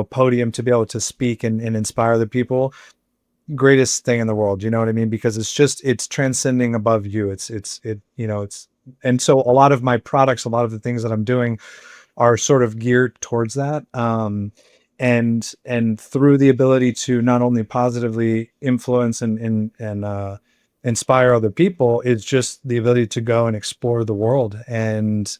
podium to be able to speak and inspire other people, greatest thing in the world. You know what I mean? Because it's transcending above you. And so a lot of my products, a lot of the things that I'm doing are sort of geared towards that. And through the ability to not only positively influence and inspire other people, it's just the ability to go and explore the world and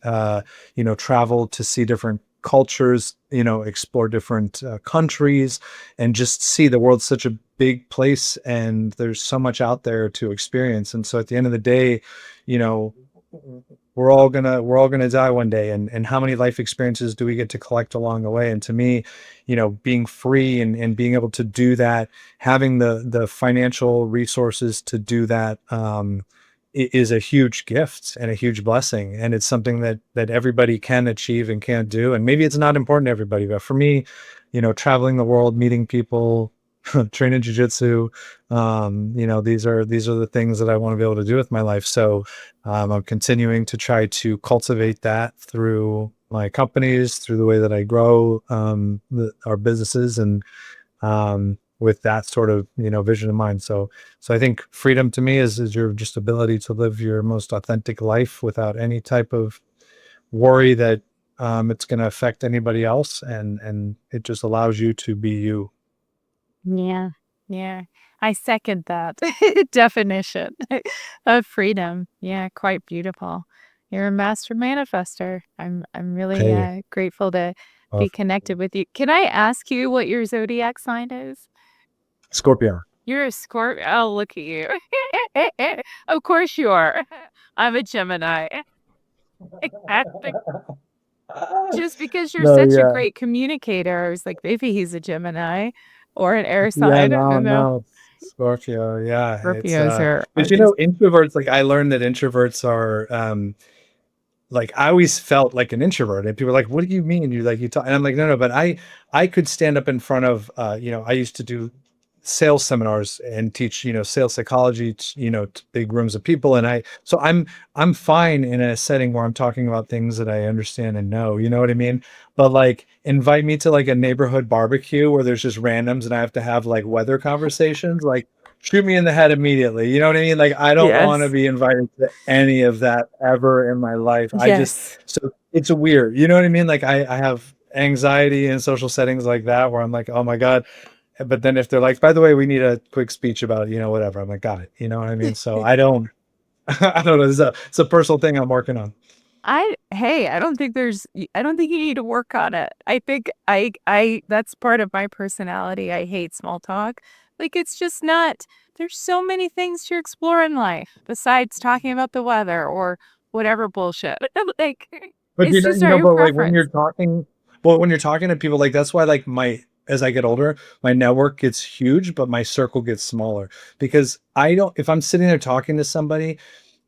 travel to see different cultures, explore different countries, and just see the world's such a big place, and there's so much out there to experience. And so at the end of the day, you know we're all gonna die one day, and how many life experiences do we get to collect along the way? And to me, being free and being able to do that, having the financial resources to do that, is a huge gift and a huge blessing, and it's something that everybody can achieve and can do. And maybe it's not important to everybody, but for me, traveling the world, meeting people, training jiu-jitsu, these are the things that I want to be able to do with my life. So I'm continuing to try to cultivate that through my companies, through the way that I grow our businesses, and with that sort of, vision in mind. So I think freedom to me is your just ability to live your most authentic life without any type of worry that it's going to affect anybody else, and it just allows you to be you. Yeah. Yeah. I second that definition of freedom. Yeah, quite beautiful. You're a master manifester. I'm really Hey, grateful to be connected with you. Can I ask you what your zodiac sign is? Scorpio. You're a Scorpio. Oh, look at you. Of course you are. I'm a Gemini. Just because you're No, such a yeah. great communicator, I was like, maybe he's a Gemini or an air Yeah, sign. I don't know. no. Scorpio, yeah. Scorpios are But just introverts, like I learned that introverts are like I always felt like an introvert, and people are like, what do you mean? You talk, and I'm like, no, but I could stand up in front of I used to do sales seminars and teach, sales psychology, to big rooms of people. And I'm fine in a setting where I'm talking about things that I understand and know, you know what I mean? But like invite me to like a neighborhood barbecue where there's just randoms and I have to have like weather conversations, like shoot me in the head immediately. You know what I mean? Like I don't want to yes. be invited to any of that ever in my life. Yes. So it's weird. You know what I mean? Like I have anxiety in social settings like that where I'm like, oh my God. But then if they're like, by the way, we need a quick speech about, whatever, I'm like, got it. You know what I mean? So I don't, I don't know. It's a personal thing I'm working on. I don't think I don't think you need to work on it. I think I that's part of my personality. I hate small talk. Like it's just not, there's so many things to explore in life besides talking about the weather or whatever bullshit. Like But it's just our but like when preference. you're talking, well, when you're talking to people, like that's why like as I get older, my network gets huge, but my circle gets smaller because if I'm sitting there talking to somebody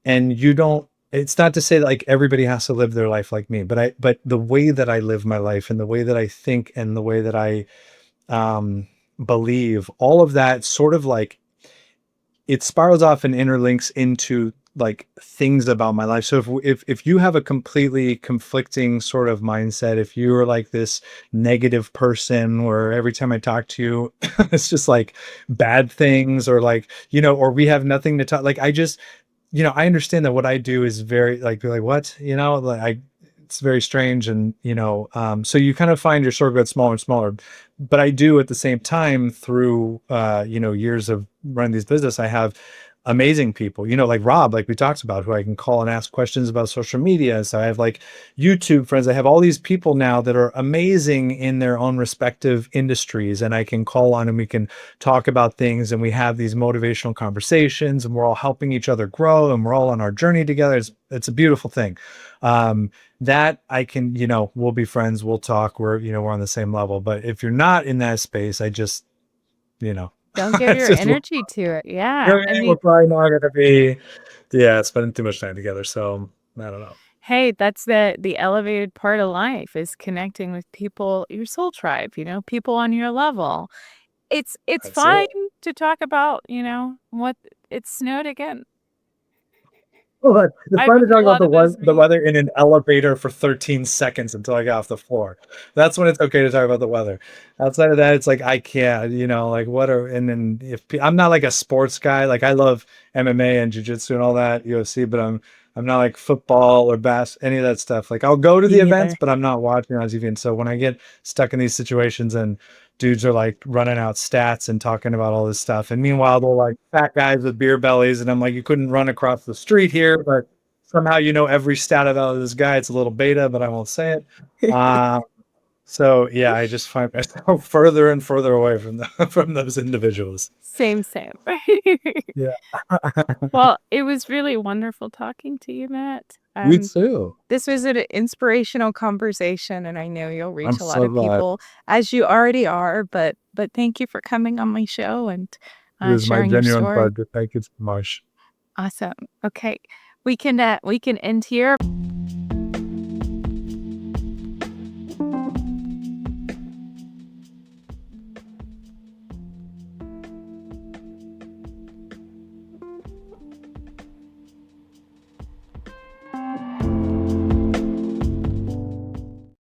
and you don't, it's not to say that like everybody has to live their life like me, but the way that I live my life and the way that I think and the way that I believe, all of that sort of like it spirals off and interlinks into like things about my life. So if you have a completely conflicting sort of mindset, if you're like this negative person where every time I talk to you, it's just like bad things or like, or we have nothing to talk, like I just, I understand that what I do is very like, what, like it's very strange. And, so you kind of find your circle gets smaller and smaller, but I do at the same time through, years of running these business, I have amazing people, like Rob, like we talked about, who I can call and ask questions about social media. So I have like YouTube friends. I have all these people now that are amazing in their own respective industries, and I can call on and we can talk about things and we have these motivational conversations and we're all helping each other grow and we're all on our journey together. It's a beautiful thing. That I can, we'll be friends, we'll talk, we're on the same level. But if you're not in that space, I just, Don't give it's your just, energy to it. Yeah. I we're mean, probably not going to be, spending too much time together. So I don't know. hey, that's the elevated part of life is connecting with people, your soul tribe, people on your level. It's That's fine it. to talk about, what it snowed again. Well, it's I've fun to been talk in a about lot of those the meetings. weather in an elevator for 13 seconds until I got off the floor. That's when it's okay to talk about the weather. Outside of that, it's like I can't, like and then I'm not like a sports guy, like I love MMA and jiu-jitsu and all that, UFC, but I'm not like football or any of that stuff. Like I'll go to Me the events, neither. but I'm not watching on TV. And so when I get stuck in these situations and dudes are like running out stats and talking about all this stuff, and meanwhile they're like fat guys with beer bellies, and I'm like, you couldn't run across the street here, but somehow every stat about this guy. It's a little beta, but I won't say it. So yeah, I just find myself further and further away from those individuals. Same, same. Yeah. Well, it was really wonderful talking to you, Matt. You too. This was an inspirational conversation, and I know you'll I'm reach a lot so of glad. people as you already are. But thank you for coming on my show and It was my sharing your genuine story. pleasure. Thank you so much. Awesome. Okay, we can end here.